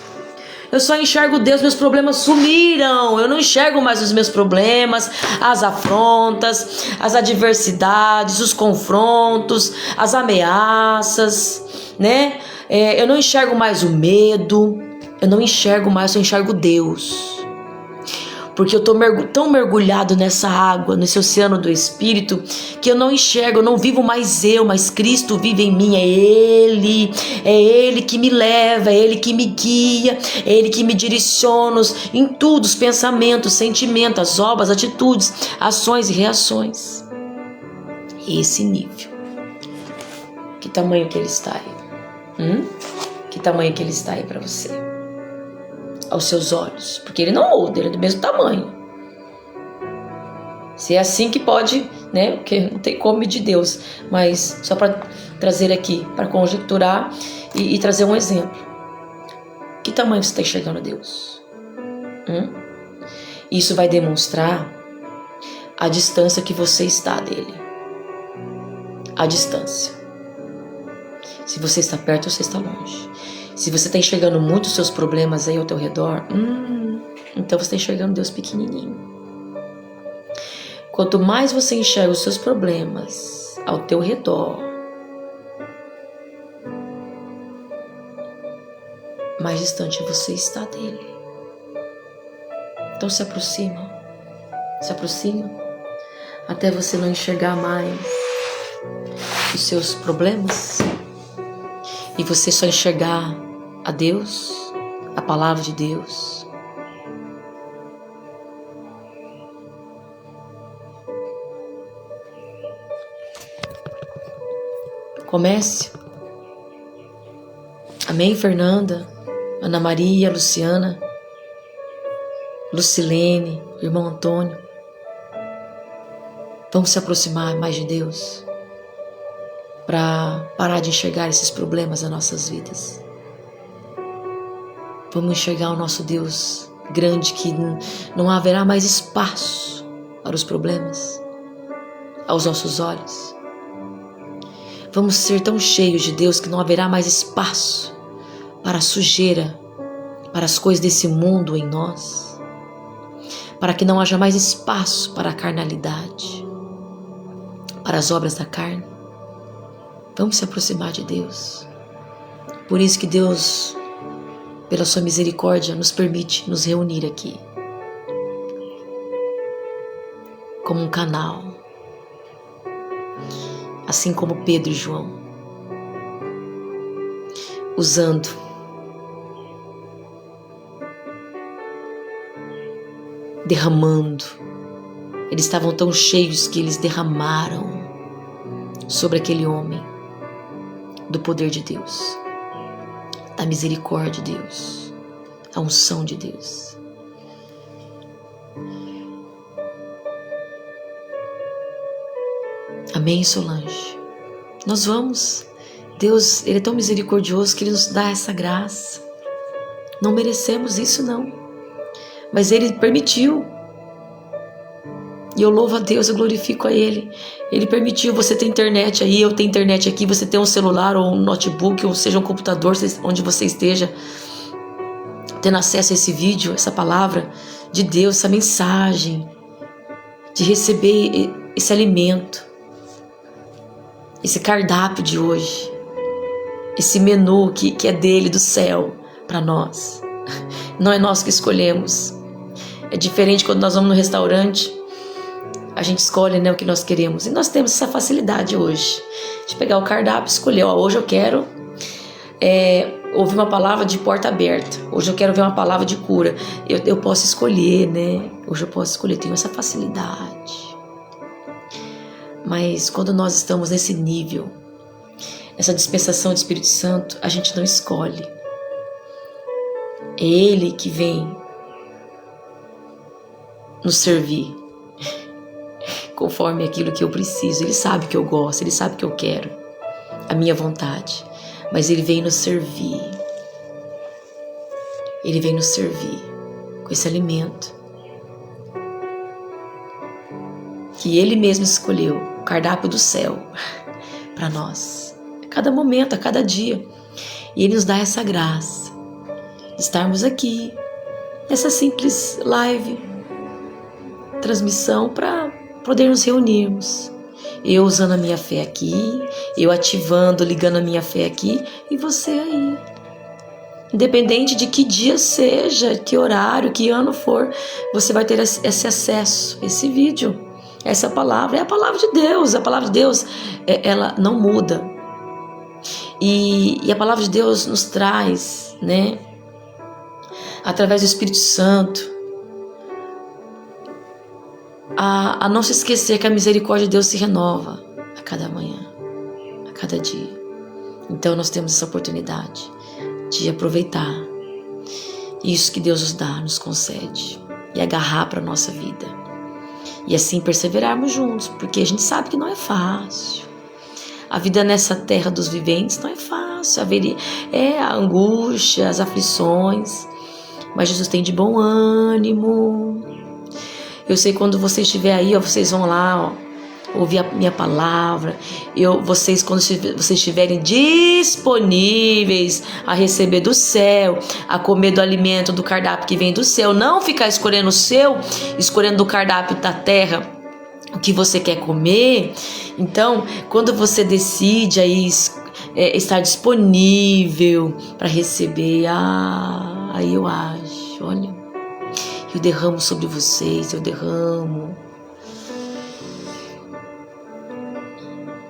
eu só enxergo Deus, meus problemas sumiram. Eu não enxergo mais os meus problemas, as afrontas, as adversidades, os confrontos, as ameaças, né? Eu não enxergo mais o medo, eu não enxergo mais, eu enxergo Deus. Porque eu estou tão mergulhado nessa água, nesse oceano do Espírito, que eu não enxergo, eu não vivo mais eu, mas Cristo vive em mim. É Ele que me leva, é Ele que me guia, é Ele que me direciona em tudo, os pensamentos, sentimentos, as obras, atitudes, ações e reações. Esse nível. Que tamanho que Ele está aí? Que tamanho que Ele está aí para você? Aos seus olhos, porque Ele não muda, Ele é do mesmo tamanho. Se é assim que pode, né? Porque não tem como medir Deus, mas só para trazer aqui, para conjecturar e trazer um exemplo. Que tamanho você está enxergando Deus? Isso vai demonstrar a distância que você está dele. A distância. Se você está perto ou você está longe. Se você está enxergando muito os seus problemas aí ao teu redor, então você está enxergando Deus pequenininho. Quanto mais você enxerga os seus problemas ao teu redor, mais distante você está dele. Então se aproxima, até você não enxergar mais os seus problemas e você só enxergar a Deus, a palavra de Deus. Comece. Amém, Fernanda, Ana Maria, Luciana, Lucilene, irmão Antônio. Vamos se aproximar mais de Deus para parar de enxergar esses problemas nas nossas vidas. Vamos enxergar o nosso Deus grande, que não haverá mais espaço para os problemas aos nossos olhos. Vamos ser tão cheios de Deus que não haverá mais espaço para a sujeira, para as coisas desse mundo em nós, para que não haja mais espaço para a carnalidade, para as obras da carne. Vamos se aproximar de Deus. Por isso que Deus, pela sua misericórdia, nos permite nos reunir aqui como um canal, assim como Pedro e João, usando derramando. Eles estavam tão cheios que eles derramaram sobre aquele homem do poder de Deus, da misericórdia de Deus, a unção de Deus. Amém, Solange? Nós vamos. Deus, Ele é tão misericordioso que Ele nos dá essa graça. Não merecemos isso, não. Mas Ele permitiu. E eu louvo a Deus, eu glorifico a Ele. Ele permitiu. Você ter internet aí, eu tenho internet aqui, você tem um celular ou um notebook, ou seja, um computador, onde você esteja, tendo acesso a esse vídeo, essa palavra de Deus, essa mensagem, de receber esse alimento, esse cardápio de hoje, esse menu que é dele, do céu, para nós. Não é nós que escolhemos. É diferente quando nós vamos no restaurante, a gente escolhe, né, o que nós queremos. E nós temos essa facilidade hoje de pegar o cardápio e escolher. Hoje eu quero ouvir uma palavra de porta aberta. Hoje eu quero ver uma palavra de cura. Eu posso escolher, né? Hoje eu posso escolher, tenho essa facilidade. Mas quando nós estamos nesse nível, essa dispensação do Espírito Santo, a gente não escolhe. É Ele que vem nos servir conforme aquilo que eu preciso. Ele sabe que eu gosto, Ele sabe que eu quero, a minha vontade. Mas Ele vem nos servir. Ele vem nos servir com esse alimento que Ele mesmo escolheu, o cardápio do céu, para nós, a cada momento, a cada dia. E Ele nos dá essa graça estarmos aqui nessa simples live, transmissão, para poder nos reunirmos. Eu usando a minha fé aqui, eu ativando, ligando a minha fé aqui e você aí. Independente de que dia seja, que horário, que ano for, você vai ter esse acesso, esse vídeo, essa palavra. É a palavra de Deus. A palavra de Deus, ela não muda. E a palavra de Deus nos traz, né, através do Espírito Santo, a não se esquecer que a misericórdia de Deus se renova a cada manhã, a cada dia. Então nós temos essa oportunidade de aproveitar isso que Deus nos dá, nos concede, e agarrar para a nossa vida. E assim perseverarmos juntos, porque a gente sabe que não é fácil. A vida nessa terra dos viventes não é fácil. A angústia, as aflições, mas Jesus tem de bom ânimo. Eu sei, quando você estiver aí, vocês vão lá, ouvir a minha palavra. Vocês, quando vocês estiverem disponíveis a receber do céu, a comer do alimento, do cardápio que vem do céu, não ficar escolhendo escolhendo do cardápio da terra o que você quer comer. Então, quando você decide aí estar disponível para receber, aí eu acho, olha, eu derramo sobre vocês, eu derramo.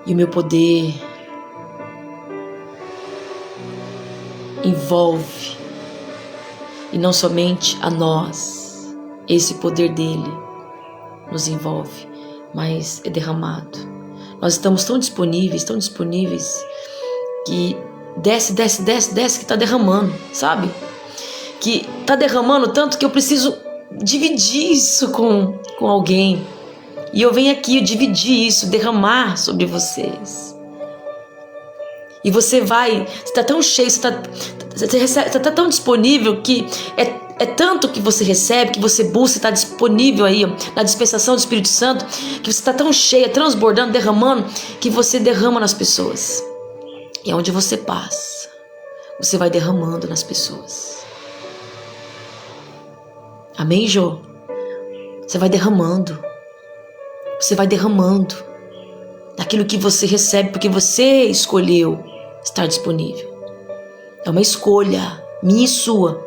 E o meu poder envolve, e não somente a nós, esse poder dele nos envolve, mas é derramado. Nós estamos tão disponíveis, que desce, que está derramando, sabe? Que está derramando tanto que eu preciso dividir isso com alguém. E eu venho aqui dividir isso, derramar sobre vocês. E você está tão cheio, você está tão disponível, que é tanto que você recebe, que você busca, está disponível aí na dispensação do Espírito Santo, que você está tão cheia, transbordando, derramando, que você derrama nas pessoas. E onde você passa, você vai derramando nas pessoas. Amém, Jô? Você vai derramando. Você vai derramando daquilo que você recebe, porque você escolheu estar disponível. É uma escolha minha e sua.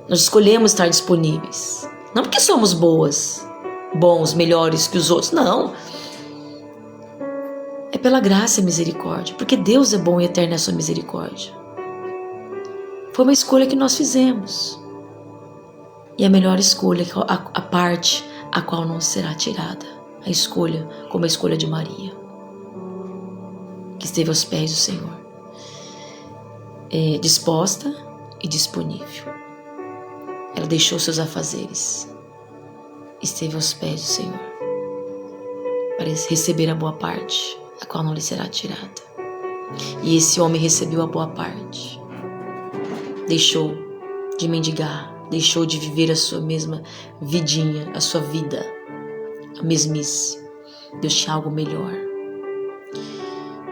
Nós escolhemos estar disponíveis. Não porque somos bons, melhores que os outros. Não. É pela graça e misericórdia. Porque Deus é bom e eterno é a sua misericórdia. Foi uma escolha que nós fizemos. E a melhor escolha, a parte a qual não será tirada. A escolha, como a escolha de Maria, que esteve aos pés do Senhor, disposta e disponível. Ela deixou seus afazeres, esteve aos pés do Senhor, para receber a boa parte, a qual não lhe será tirada. E esse homem recebeu a boa parte, deixou de mendigar, deixou de viver a sua mesma vidinha, a sua vida, a mesmice. Deus tinha algo melhor.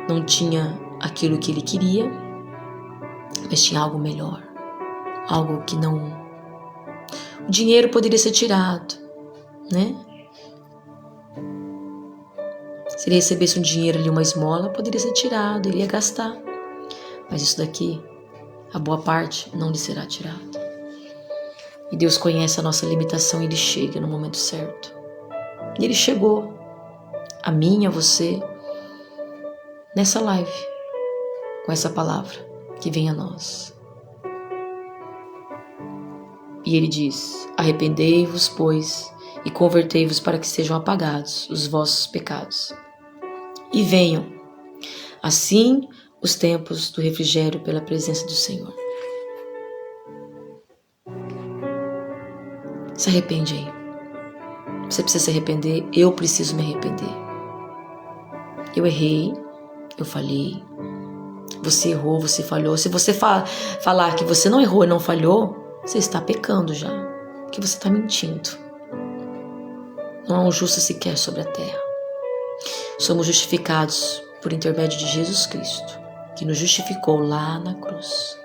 Não tinha aquilo que ele queria, mas tinha algo melhor. Algo que não... O dinheiro poderia ser tirado, né? Se ele recebesse um dinheiro ali, uma esmola, poderia ser tirado, ele ia gastar. Mas isso daqui, a boa parte, não lhe será tirada. E Deus conhece a nossa limitação e Ele chega no momento certo. E Ele chegou a mim, a você, nessa live, com essa palavra que vem a nós. E Ele diz: arrependei-vos, pois, e convertei-vos para que sejam apagados os vossos pecados. E venham, assim, os tempos do refrigério pela presença do Senhor. Se arrepende aí. Você precisa se arrepender, eu preciso me arrepender. Eu errei, eu falhei. Você errou, você falhou. Se você falar que você não errou e não falhou, você está pecando já, porque você está mentindo. Não há um justo sequer sobre a terra. Somos justificados por intermédio de Jesus Cristo, que nos justificou lá na cruz.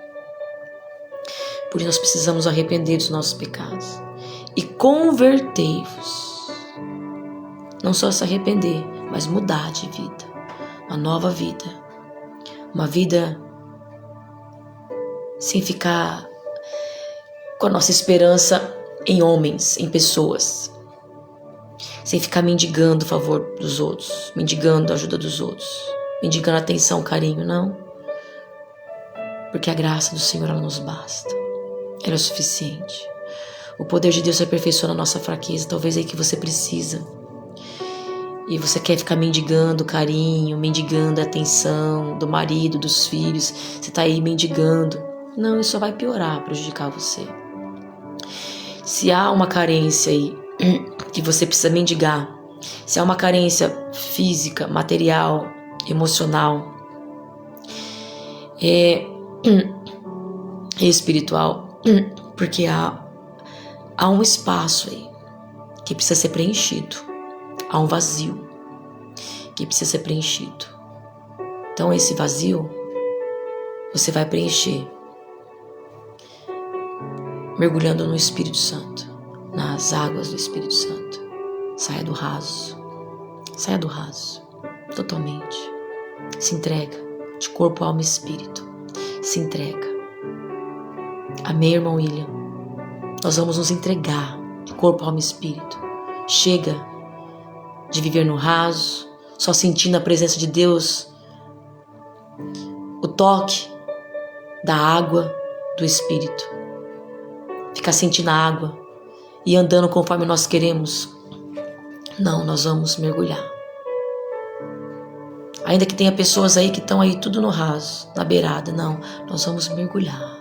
Por isso nós precisamos arrepender dos nossos pecados e converter-vos. Não só se arrepender, mas mudar de vida. Uma nova vida. Uma vida sem ficar com a nossa esperança em homens, em pessoas. Sem ficar mendigando o favor dos outros, mendigando a ajuda dos outros, mendigando atenção, carinho, não. Porque a graça do Senhor, ela nos basta. Ela é suficiente. O poder de Deus se aperfeiçoa na nossa fraqueza. Talvez é aí que você precisa. E você quer ficar mendigando carinho, mendigando a atenção do marido, dos filhos. Você está aí mendigando. Não, isso só vai piorar, prejudicar você. Se há uma carência aí que você precisa mendigar, se há uma carência física, material, emocional, espiritual, porque há um espaço aí que precisa ser preenchido. Há um vazio que precisa ser preenchido. Então esse vazio você vai preencher mergulhando no Espírito Santo, nas águas do Espírito Santo. Saia do raso. Saia do raso. Totalmente. Se entrega de corpo, alma e espírito. Se entrega. Amém, irmão William? Nós vamos nos entregar de corpo, alma e espírito. Chega de viver no raso, só sentindo a presença de Deus, o toque da água do Espírito. Ficar sentindo a água e andando conforme nós queremos. Não, nós vamos mergulhar. Ainda que tenha pessoas aí que estão aí tudo no raso, na beirada, não, nós vamos mergulhar.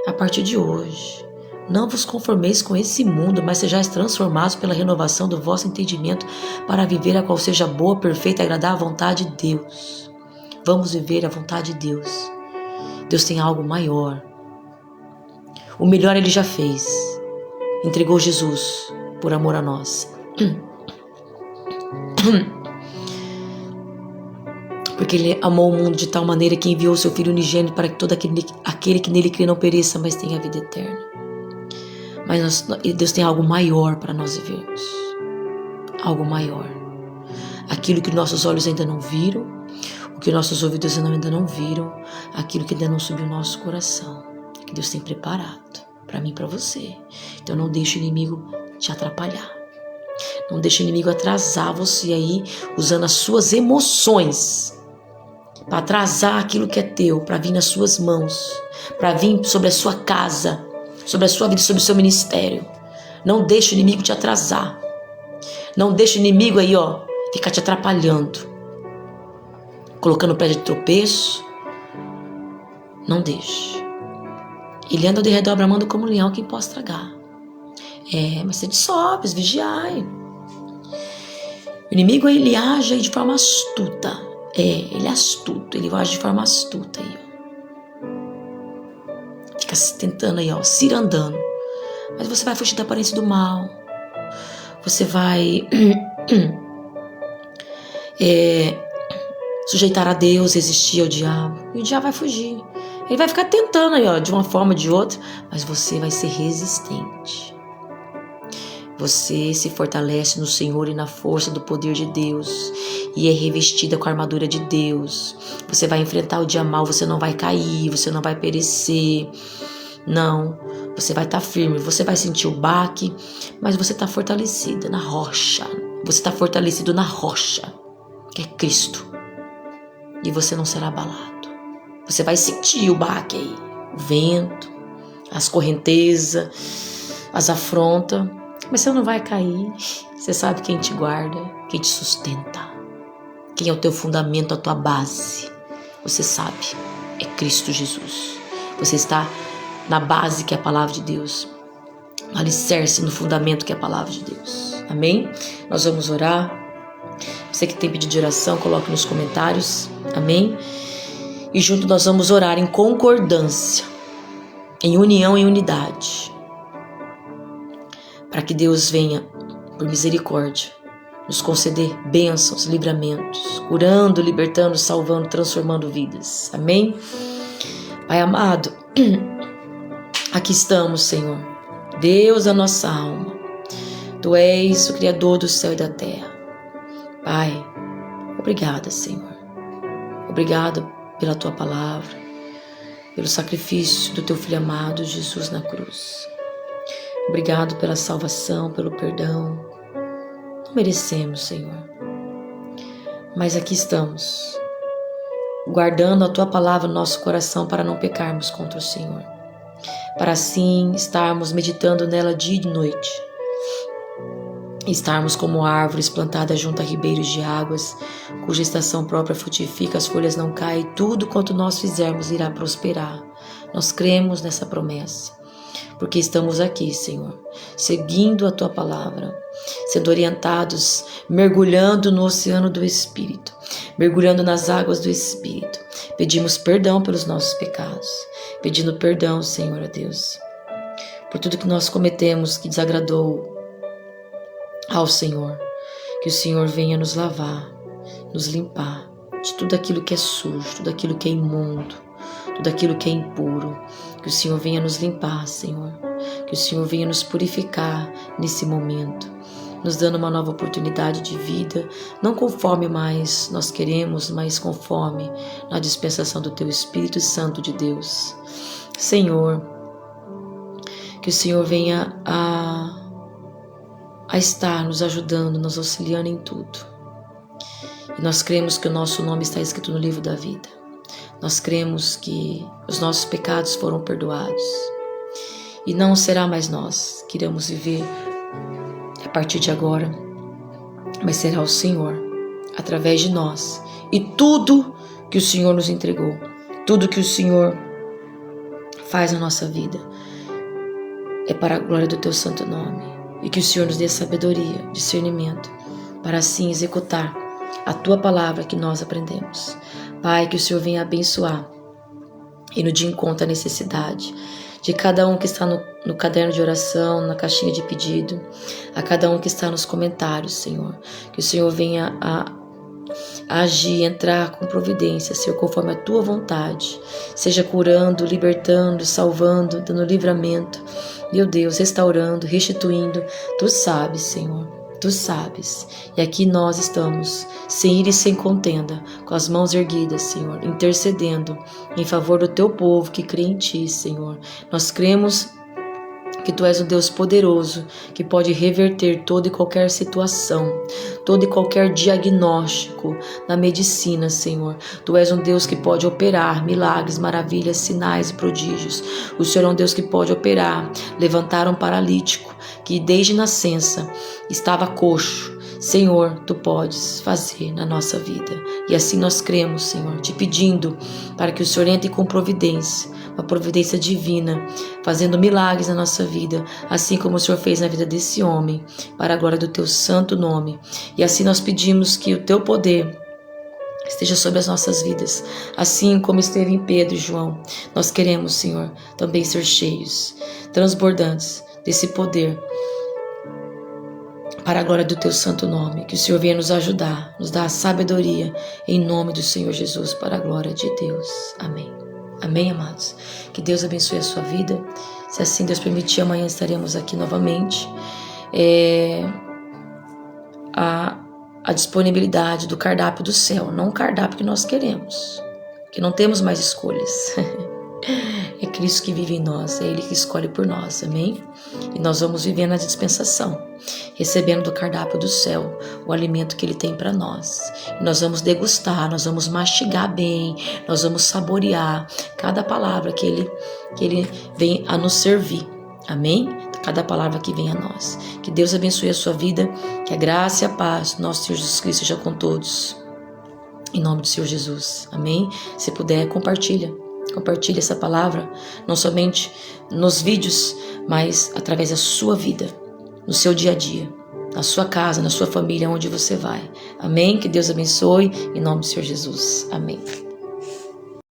A partir de hoje, não vos conformeis com esse mundo, mas sejais transformados pela renovação do vosso entendimento para viver a qual seja boa, perfeita e agradável a vontade de Deus. Vamos viver a vontade de Deus. Deus tem algo maior. O melhor Ele já fez. Entregou Jesus por amor a nós. Porque Ele amou o mundo de tal maneira que enviou o seu Filho unigênito para que todo aquele que nele crê não pereça, mas tenha a vida eterna. Mas Deus tem algo maior para nós vivermos. Algo maior. Aquilo que nossos olhos ainda não viram, o que nossos ouvidos ainda não viram, aquilo que ainda não subiu no nosso coração. Que Deus tem preparado para mim e para você. Então não deixe o inimigo te atrapalhar. Não deixe o inimigo atrasar você aí, usando as suas emoções para atrasar aquilo que é teu, para vir nas suas mãos, para vir sobre a sua casa, sobre a sua vida, sobre o seu ministério. Não deixe o inimigo te atrasar. Não deixe o inimigo aí, ficar te atrapalhando, colocando pedra de tropeço. Não deixe. Ele anda de redor bramando como um leão que possa tragar. Mas sede sóbrios, vigiai. O inimigo, ele age de forma astuta. Ele é astuto, ele age de forma astuta aí, Fica tentando aí, cirandando. Mas você vai fugir da aparência do mal. Você vai sujeitar a Deus, resistir ao diabo. E o diabo vai fugir. Ele vai ficar tentando aí, de uma forma ou de outra, mas você vai ser resistente. Você se fortalece no Senhor e na força do poder de Deus e é revestida com a armadura de Deus. Você vai enfrentar o dia mal, você não vai cair, você não vai perecer. Não, você vai estar firme, você vai sentir o baque, mas você está fortalecida na rocha. Você está fortalecido na rocha, que é Cristo. E você não será abalado. Você vai sentir o baque aí, o vento, as correntezas, as afrontas, mas você não vai cair. Você sabe quem te guarda, quem te sustenta, quem é o teu fundamento, a tua base. Você sabe, é Cristo Jesus. Você está na base que é a palavra de Deus, no alicerce, no fundamento que é a palavra de Deus. Amém? Nós vamos orar. Você que tem pedido de oração, coloque nos comentários. Amém? E junto nós vamos orar em concordância, em união e unidade, para que Deus venha, por misericórdia, nos conceder bênçãos, livramentos, curando, libertando, salvando, transformando vidas. Amém? Pai amado, Aqui estamos, Senhor, Deus da nossa alma. Tu és o Criador do céu e da terra. Pai, obrigada, Senhor. Obrigada pela Tua palavra, pelo sacrifício do Teu Filho amado, Jesus, na cruz. Obrigado pela salvação, pelo perdão. Não merecemos, Senhor, mas aqui estamos, guardando a Tua palavra no nosso coração para não pecarmos contra o Senhor, para assim estarmos meditando nela dia e noite, estarmos como árvores plantadas junto a ribeiros de águas, cuja estação própria frutifica, as folhas não caem, e tudo quanto nós fizermos irá prosperar. Nós cremos nessa promessa, porque estamos aqui, Senhor, seguindo a Tua palavra, sendo orientados, mergulhando no oceano do Espírito, mergulhando nas águas do Espírito. Pedimos perdão pelos nossos pecados, pedindo perdão, Senhor, a Deus, por tudo que nós cometemos que desagradou ao Senhor. Que o Senhor venha nos lavar, nos limpar de tudo aquilo que é sujo, tudo aquilo que é imundo, tudo aquilo que é impuro. Que o Senhor venha nos limpar, Senhor. Que o Senhor venha nos purificar nesse momento, nos dando uma nova oportunidade de vida, não conforme mais nós queremos, mas conforme na dispensação do Teu Espírito Santo de Deus. Senhor, que o Senhor venha a estar nos ajudando, nos auxiliando em tudo. E nós cremos que o nosso nome está escrito no livro da vida. Nós cremos que os nossos pecados foram perdoados. E não será mais nós que iremos viver a partir de agora, mas será o Senhor, através de nós. E tudo que o Senhor nos entregou, tudo que o Senhor faz na nossa vida, é para a glória do Teu santo nome. E que o Senhor nos dê sabedoria, discernimento, para assim executar a Tua palavra que nós aprendemos. Pai, que o Senhor venha abençoar e no de encontro a necessidade de cada um que está no caderno de oração, na caixinha de pedido, a cada um que está nos comentários, Senhor. Que o Senhor venha a agir, entrar com providência, Senhor, conforme a Tua vontade, seja curando, libertando, salvando, dando livramento, meu Deus, restaurando, restituindo. Tu sabes, Senhor, Tu sabes. E aqui nós estamos, sem ira e sem contenda, com as mãos erguidas, Senhor, intercedendo em favor do Teu povo que crê em Ti, Senhor. Nós cremos que Tu és um Deus poderoso, que pode reverter toda e qualquer situação, todo e qualquer diagnóstico na medicina, Senhor. Tu és um Deus que pode operar milagres, maravilhas, sinais e prodígios. O Senhor é um Deus que pode operar, levantar um paralítico que desde nascença estava coxo. Senhor, Tu podes fazer na nossa vida. E assim nós cremos, Senhor, Te pedindo para que o Senhor entre com providência, uma providência divina, fazendo milagres na nossa vida, assim como o Senhor fez na vida desse homem, para a glória do Teu santo nome. E assim nós pedimos que o Teu poder esteja sobre as nossas vidas, assim como esteve em Pedro e João. Nós queremos, Senhor, também ser cheios, transbordantes desse poder, para a glória do Teu santo nome. Que o Senhor venha nos ajudar, nos dar a sabedoria, em nome do Senhor Jesus, para a glória de Deus. Amém. Amém, amados? Que Deus abençoe a sua vida. Se assim Deus permitir, amanhã estaremos aqui novamente. A disponibilidade do cardápio do céu, não o cardápio que nós queremos, que não temos mais escolhas. É Cristo que vive em nós, é Ele que escolhe por nós, amém? E nós vamos viver na dispensação, recebendo do cardápio do céu o alimento que Ele tem para nós. E nós vamos degustar, nós vamos mastigar bem, nós vamos saborear cada palavra que Ele vem a nos servir, amém? Cada palavra que vem a nós. Que Deus abençoe a sua vida, que a graça e a paz do nosso Senhor Jesus Cristo seja com todos, em nome do Senhor Jesus, amém? Se puder, compartilhe essa palavra, não somente nos vídeos, mas através da sua vida, no seu dia a dia, na sua casa, na sua família, onde você vai. Amém? Que Deus abençoe, em nome do Senhor Jesus. Amém.